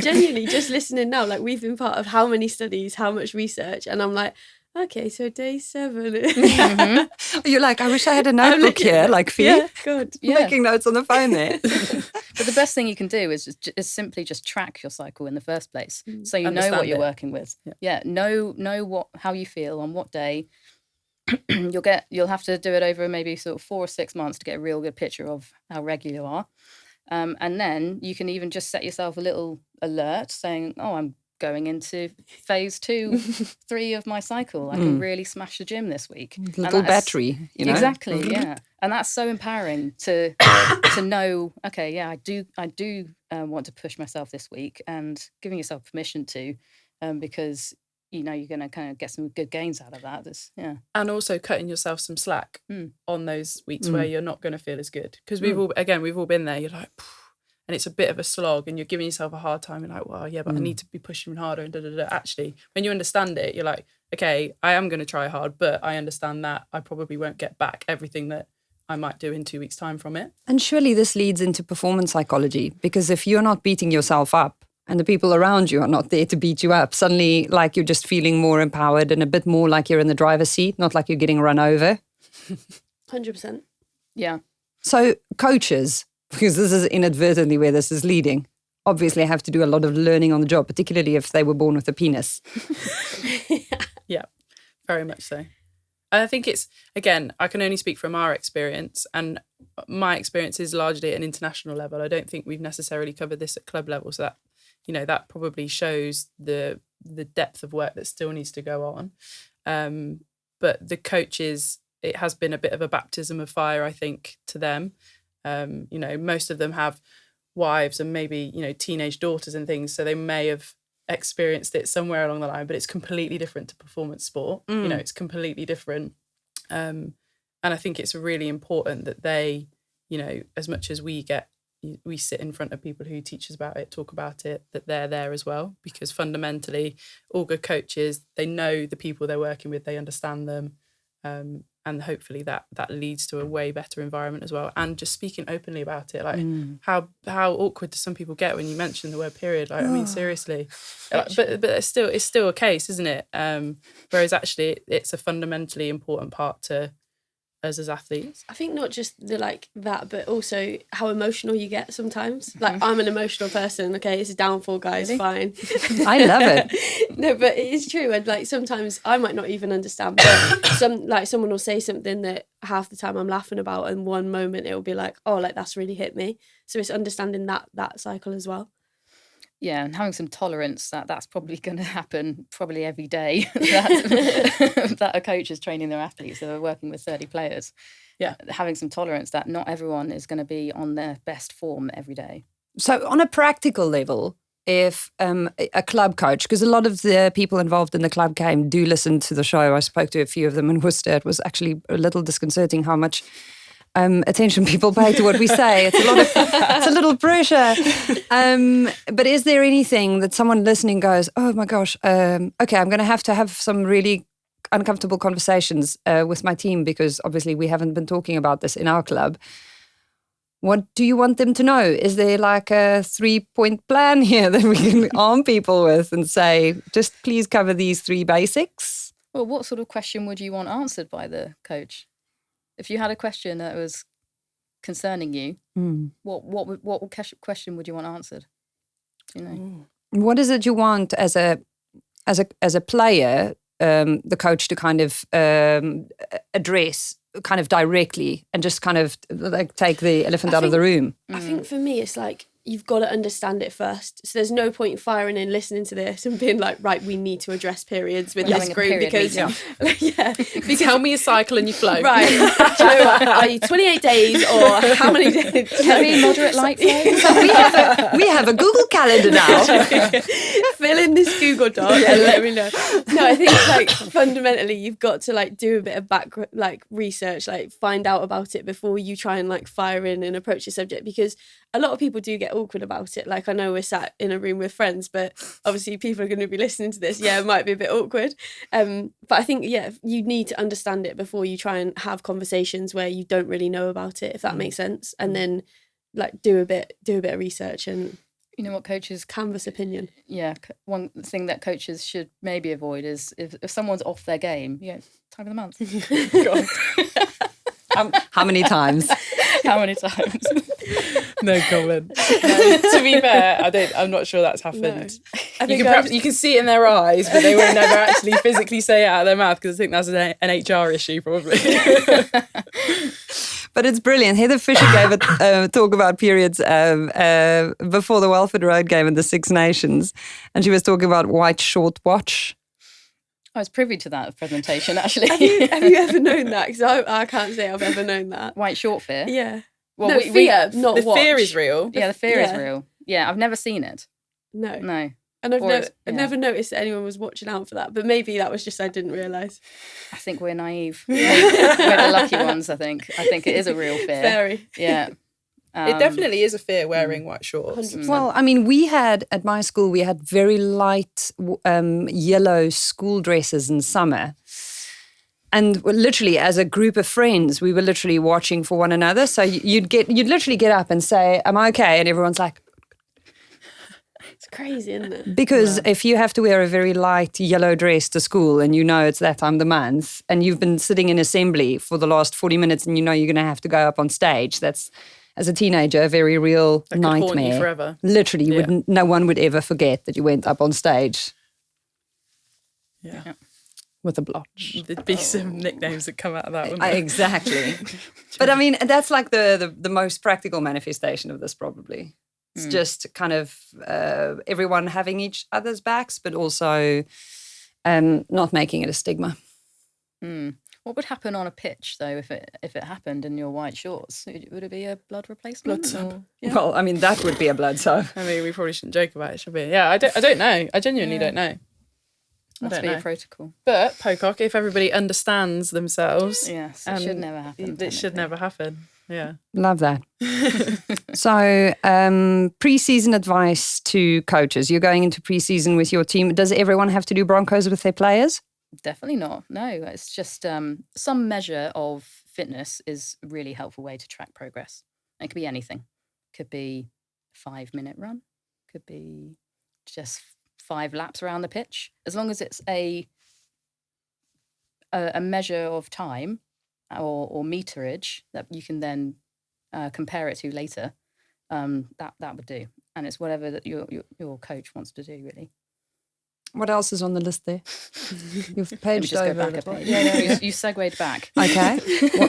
Genuinely, just listening now, like we've been part of how many studies, how much research, and I'm like, okay, so day 7. You're like, I wish I had a notebook here, like Fee. Yeah, good. Making notes on the phone there. But the best thing you can do is simply just track your cycle in the first place, so you know what you're working with. Know how you feel on what day. You'll have to do it over maybe sort of 4 or 6 months to get a real good picture of how regular you are, and then you can even just set yourself a little alert saying, "Oh, I'm going into phase 2, 3 of my cycle. I can really smash the gym this week." Little battery, Exactly, yeah. And that's so empowering to know, okay, yeah, I do want to push myself this week, and giving yourself permission to, because you're going to kind of get some good gains out of that. And also cutting yourself some slack on those weeks where you're not going to feel as good. Because we've all been there. You're like, and it's a bit of a slog, and you're giving yourself a hard time. You're like, well, yeah, but I need to be pushing harder and da-da-da. Actually, when you understand it, you're like, okay, I am going to try hard, but I understand that I probably won't get back everything that I might do in 2 weeks' time from it. And surely this leads into performance psychology, because if you're not beating yourself up and the people around you are not there to beat you up, suddenly like you're just feeling more empowered and a bit more like you're in the driver's seat, not like you're getting run over. 100%. Yeah. So coaches, because this is inadvertently where this is leading, obviously have to do a lot of learning on the job, particularly if they were born with a penis. Yeah, very much so. And I think it's, again, I can only speak from our experience, and my experience is largely at an international level. I don't think we've necessarily covered this at club level, so that, that probably shows the depth of work that still needs to go on. But the coaches, it has been a bit of a baptism of fire, I think, to them. Most of them have wives and maybe, teenage daughters and things, so they may have experienced it somewhere along the line, but it's completely different to performance sport. It's completely different. And I think it's really important that they, as much as we sit in front of people who teach us about it, talk about it, that they're there as well, because fundamentally all good coaches, they know the people they're working with, they understand them. And hopefully that leads to a way better environment as well. And just speaking openly about it, like how awkward do some people get when you mention the word period? Like, I mean, seriously. But it's still a case, isn't it? Whereas actually it's a fundamentally important part to us as athletes? I think not just the like that, but also how emotional you get sometimes. Like I'm an emotional person. Okay, it's a downfall, guys. Really? Fine. I love it. No, but it is true. And like sometimes I might not even understand, but someone will say something that half the time I'm laughing about, and one moment it will be like, oh, like that's really hit me. So it's understanding that cycle as well. Yeah, and having some tolerance that's probably going to happen probably every day that a coach is training their athletes. So they're working with 30 players. Yeah. Having some tolerance that not everyone is going to be on their best form every day. So on a practical level, if a club coach, because a lot of the people involved in the club game do listen to the show. I spoke to a few of them in Worcester. It was actually a little disconcerting how much attention people pay to what we say. It's a little pressure. But is there anything that someone listening goes, oh my gosh, okay, I'm going to have some really uncomfortable conversations with my team because obviously we haven't been talking about this in our club. What do you want them to know? Is there like a 3-point plan here that we can arm people with and say, just please cover these 3 basics? Well, what sort of question would you want answered by the coach? If you had a question that was concerning you, what question would you want answered? Do you know? What is it you want as a player, the coach to kind of address kind of directly and just kind of like take the elephant out of the room? I think for me, it's like you've got to understand it first. So there's no point firing in, listening to this and being like, right, we need to address periods with this group because, because tell me your cycle and your flow. Right. Do you know what? Are you 28 days or how many days? Heavy, moderate, light flow? we have a Google Calendar now. Fill in this Google Doc and let me know. No, I think like fundamentally you've got to like do a bit of research, like find out about it before you try and like fire in and approach the subject, because a lot of people do get awkward about it. Like I know we're sat in a room with friends, but obviously people are going to be listening to this. Yeah, it might be a bit awkward. But I think, you need to understand it before you try and have conversations where you don't really know about it, if that makes sense. And then like do a bit of research and, you know what coaches canvas opinion. Yeah, one thing that coaches should maybe avoid is if someone's off their game, time of the month. How many times? How many times? No comment. No, to be fair, I'm not sure that's happened. No. You can see it in their eyes, but they will never actually physically say it out of their mouth because I think that's an HR issue probably. But it's brilliant. Heather Fisher gave a talk about periods before the Welford Road game in the Six Nations, and she was talking about white short watch. I was privy to that presentation, actually. Have you ever known that? Because I can't say I've ever known that. White short fear? Yeah. Well, no, fear, not the watch. fear is real. Yeah, the fear is real. Yeah, I've never seen it. No. And I've never noticed that anyone was watching out for that. But maybe that was just I didn't realise. I think we're naive. We're the lucky ones, I think. I think it is a real fear. Very. Yeah. It definitely is a fear wearing white shorts. 100%. Well, I mean, at my school, we had very light yellow school dresses in summer. And literally, as a group of friends, we were literally watching for one another. So you'd literally get up and say, "Am I okay?" And everyone's like, it's crazy, isn't it? because if you have to wear a very light yellow dress to school and you know it's that time of the month and you've been sitting in assembly for the last 40 minutes and you know you're going to have to go up on stage, that's, as a teenager, a very real that nightmare. could haunt you forever. Literally, no one would ever forget that you went up on stage. Yeah. With a blotch. There'd be some nicknames that come out of that, wouldn't there? Exactly. But I mean, that's like the most practical manifestation of this probably. It's just kind of everyone having each other's backs, but also not making it a stigma. What would happen on a pitch, though, if it happened in your white shorts? Would it be a blood replacement? Blood soap. Yeah. Well, I mean, that would be a blood soap. I mean, we probably shouldn't joke about it, should we? Yeah, I don't know. I genuinely don't know. Must be a protocol. But, Pocock, if everybody understands themselves... Yes, it should never happen. It should never happen, yeah. Love that. So, pre-season advice to coaches. You're going into pre-season with your team. Does everyone have to do Broncos with their players? Definitely not. No, it's just some measure of fitness is a really helpful way to track progress. It could be anything. It could be a 5-minute run. It could be just 5 laps around the pitch. As long as it's a measure of time or meterage that you can then compare it to later, that would do. And it's whatever that your coach wants to do, really. What else is on the list there? You've Let me paged just go over. back a page. Yeah. You segued back. Okay.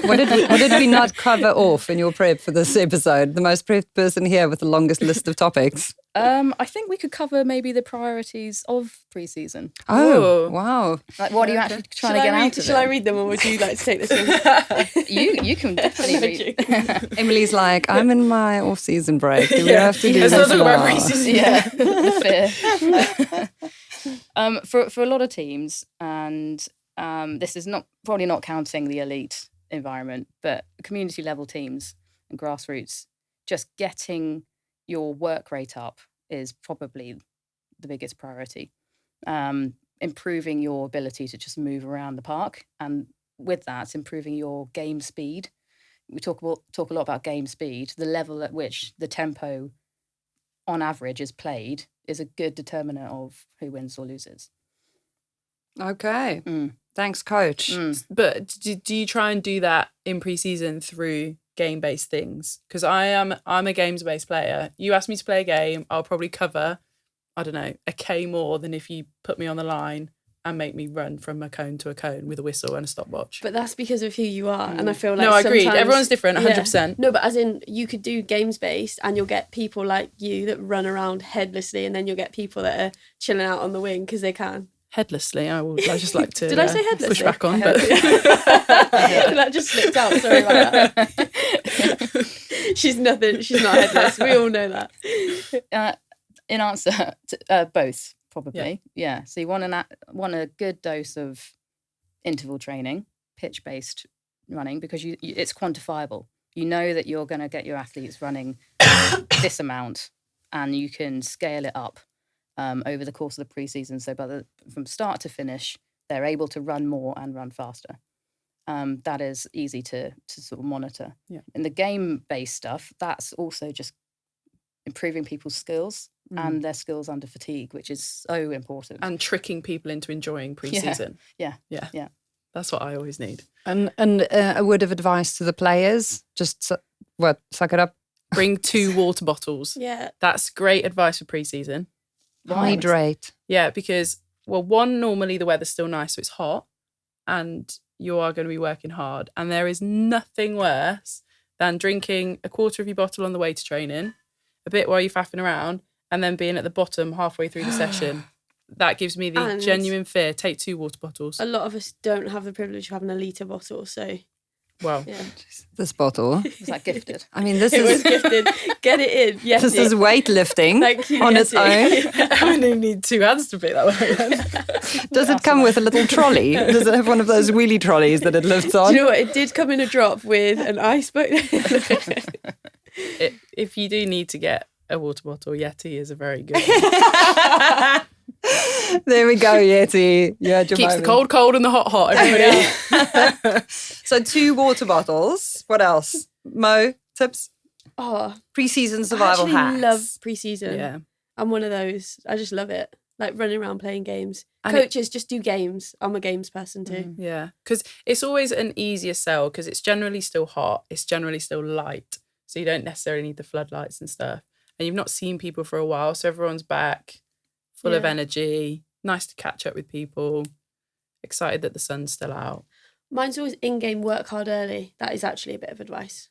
What did we not cover off in your prep for this episode? The most prepped person here with the longest list of topics. I think we could cover maybe the priorities of preseason. Oh, wow. Like, what are you actually trying to get out of it? Shall I read them, or would you like to take this one? You can definitely read. Emily's like, I'm in my off-season break. Do we have to do Let's this not talk about now? preseason. Yeah, the fear. For a lot of teams, and this is probably not counting the elite environment, but community level teams and grassroots, just getting your work rate up is probably the biggest priority. Improving your ability to just move around the park, and with that, improving your game speed. We talk a lot about game speed. The level at which the tempo, on average, is played is a good determinant of who wins or loses. Okay. Thanks, coach. But do you try and do that in pre-season through game-based things? Because I'm a games-based player. You ask me to play a game, I'll probably cover, I don't know, a K more than if you put me on the line and make me run from a cone to a cone with a whistle and a stopwatch. But that's because of who you are, and I feel like No, I agreed. sometimes- Everyone's different, 100%. No, but as in, you could do games-based, and you'll get people like you that run around headlessly, and then you'll get people that are chilling out on the wing because they can. Headlessly, I just like to Did I say headlessly? push back on. But That just slipped out. Sorry about that. She's not headless. We all know that. In answer to both, probably. Yeah. So you want a good dose of interval training, pitch-based running, because it's quantifiable. You know that you're going to get your athletes running this amount, and you can scale it up over the course of the preseason. So from start to finish, they're able to run more and run faster. That is easy to sort of monitor. Yeah. In the game-based stuff, that's also just improving people's skills and their skills under fatigue, which is so important. and tricking people into enjoying pre-season. Yeah. That's what I always need. And a word of advice to the players: just suck it up, Bring 2 water bottles. Yeah. That's great advice for pre-season. hydrate. Yeah, because, well, one, normally the weather's still nice, so it's hot, and you are going to be working hard. And there is nothing worse than drinking a quarter of your bottle on the way to training, a bit while you're faffing around, and then being at the bottom halfway through the session. That gives me the And genuine fear. Take 2 water bottles. A lot of us don't have the privilege of having a litre bottle, so Well, yeah. This bottle. Was that gifted? I mean, this It was is gifted. Get it in. Yes. this is weightlifting Thank you, on its Yeti. own. I only need 2 hands to be that way then. Does it come with a little trolley? Does it have one of those wheelie trolleys that it lifts Do on? you know what? It did come in a drop with an ice boat. If you do need to get a water bottle, Yeti is a very good There we go, Yeti. Yeah, Keeps the cold and the hot, everybody. So 2 water bottles. What else? Mo, tips? Oh, Pre-season I survival actually hacks. love pre-season. Yeah. I'm one of those. I just love it. Like running around playing games. And Coaches just do games. I'm a games person too. Yeah, because it's always an easier sell because it's generally still hot. It's generally still light. So you don't necessarily need the floodlights and stuff. And you've not seen people for a while. So everyone's back, full of Yeah. energy, nice to catch up with people, excited that the sun's still out. Mine's always in-game work hard early. That is actually a bit of advice.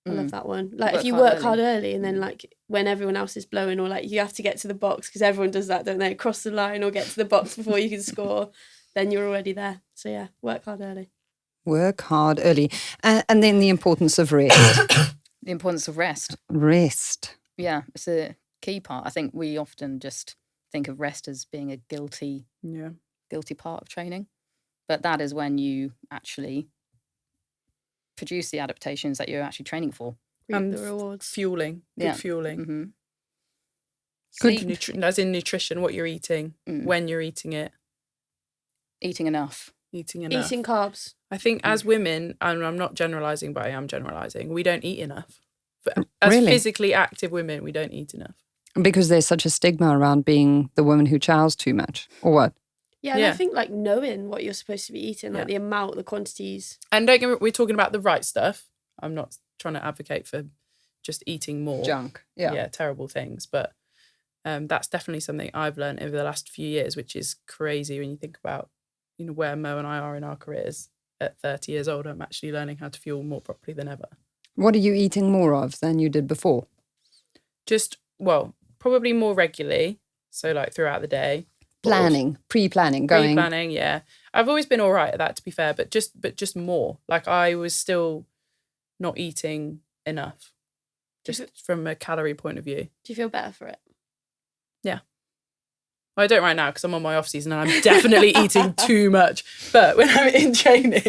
I love that one. Like if you work hard early and then like when everyone else is blowing, or like you have to get to the box because everyone does that, don't they? Cross the line or get to the box before you can score, then you're already there. So yeah, work hard early. Work hard early. And then the importance of rest. The importance of rest. Rest. Yeah, it's a key part. I think we often just think of rest as being a guilty part of training. But that is when you actually produce the adaptations that you're actually training for. Reap And the rewards. Fueling, good Yeah. fueling. Mm-hmm. Good. As in nutrition, what you're eating, Mm. when you're eating it, Eating enough. eating enough. Eating carbs. I think as women, and I'm not generalising, but I am generalising, we don't eat enough. But as Really? physically active women, we don't eat enough. Because there's such a stigma around being the woman who chows too much. Or what? Yeah, and I think like knowing what you're supposed to be eating, like the amount, the quantities. And don't get me, we're talking about the right stuff. I'm not trying to advocate for just eating more Junk. Yeah. terrible things, but that's definitely something I've learned over the last few years, which is crazy when you think about, you know, where Mo and I are in our careers. At 30 years old, I'm actually learning how to fuel more properly than ever. What are you eating more of than you did before? Just, well, probably more regularly. So like throughout the day. Pre-planning. Yeah. I've always been all right at that, to be fair, but just more. Like I was still not eating enough, just from a calorie point of view. Do you feel better for it? Yeah. Well, I don't right now because I'm on my off season and I'm definitely eating too much. But when I'm in training, But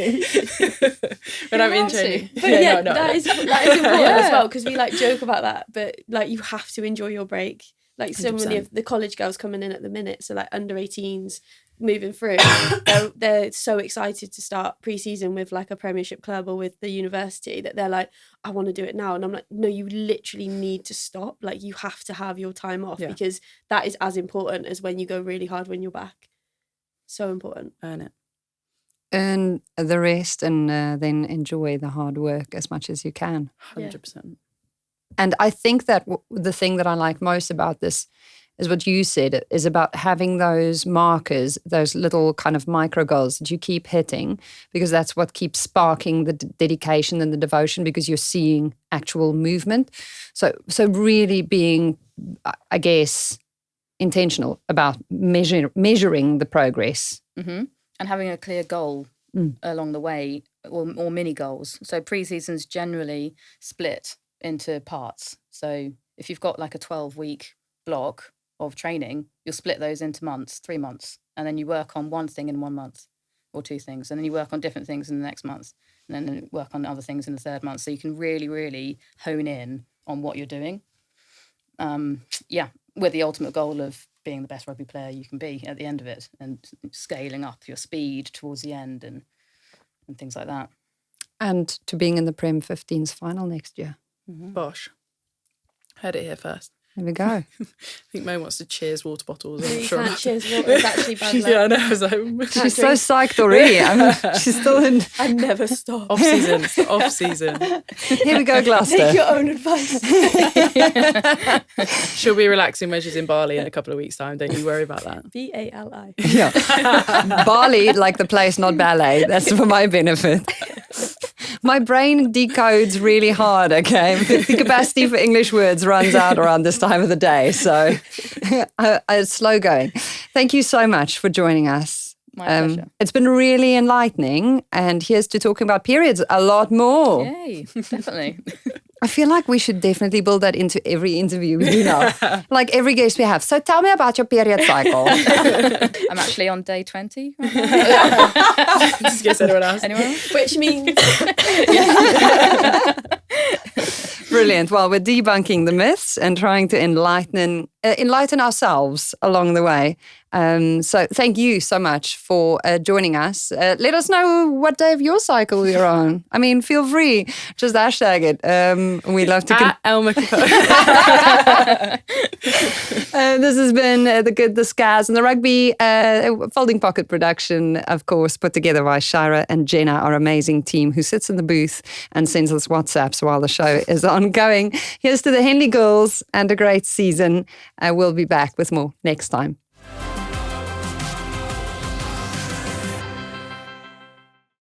yeah, that is important as well, because we like joke about that, but like you have to enjoy your break. Like so 100%. many of the college girls coming in at the minute, so like under 18s moving through, they're so excited to start pre-season with like a premiership club or with the university that they're like, I want to do it now. And I'm like, no, you literally need to stop. Like you have to have your time off because that is as important as when you go really hard when you're back. So important. Earn it. Earn the rest and then enjoy the hard work as much as you can. 100%. And I think that the thing that I like most about this is what you said, is about having those markers, those little kind of micro goals that you keep hitting, because that's what keeps sparking the dedication and the devotion, because you're seeing actual movement. So really being, I guess, intentional about measuring the progress. Mm-hmm. And having a clear goal along the way, or mini goals. So pre-season's generally split into parts. So if you've got like a 12-week block of training, you'll split those into months, 3 months, and then you work on one thing in 1 month or 2 things, and then you work on different things in the next month, and then work on other things in the third month. So you can really, really hone in on what you're doing. With the ultimate goal of being the best rugby player you can be at the end of it, and scaling up your speed towards the end and things like that. And to being in the Prem 15s final next year. Mm-hmm. Bosh. Heard it here first. There we go. I think Mo wants to cheers water bottles. I'm not sure. Can't cheers water. It's actually bad luck. Yeah, I know. I was like, She's so psyched already. She's still in. I never stop. Off season. It's the off season. Here we go, Gloucester. Take your own advice. She'll be relaxing when she's in Bali in a couple of weeks' time. Don't you worry about that. BALI. Yeah. Bali, like the place, not ballet. That's for my benefit. My brain decodes really hard, okay? The capacity for English words runs out around this time of the day. So it's slow going. Thank you so much for joining us. My pleasure. It's been really enlightening. And here's to talking about periods a lot more. Yay, definitely. I feel like we should definitely build that into every interview we do now. Like every guest we have. So tell me about your period cycle. I'm actually on day 20. Just guess anyone else. Anyone else? Which means... Brilliant. Well, we're debunking the myths and trying to enlighten ourselves along the way. So thank you so much for joining us. Let us know what day of your cycle you're on. I mean, feel free. Just hashtag it. We'd love to... At Elma. This has been the Good, the Scaz and the Rugby Folding Pocket production, of course, put together by Shira and Jenna, our amazing team who sits in the booth and sends us WhatsApps while the show is ongoing. Here's to the Henley girls and a great season. We'll be back with more next time.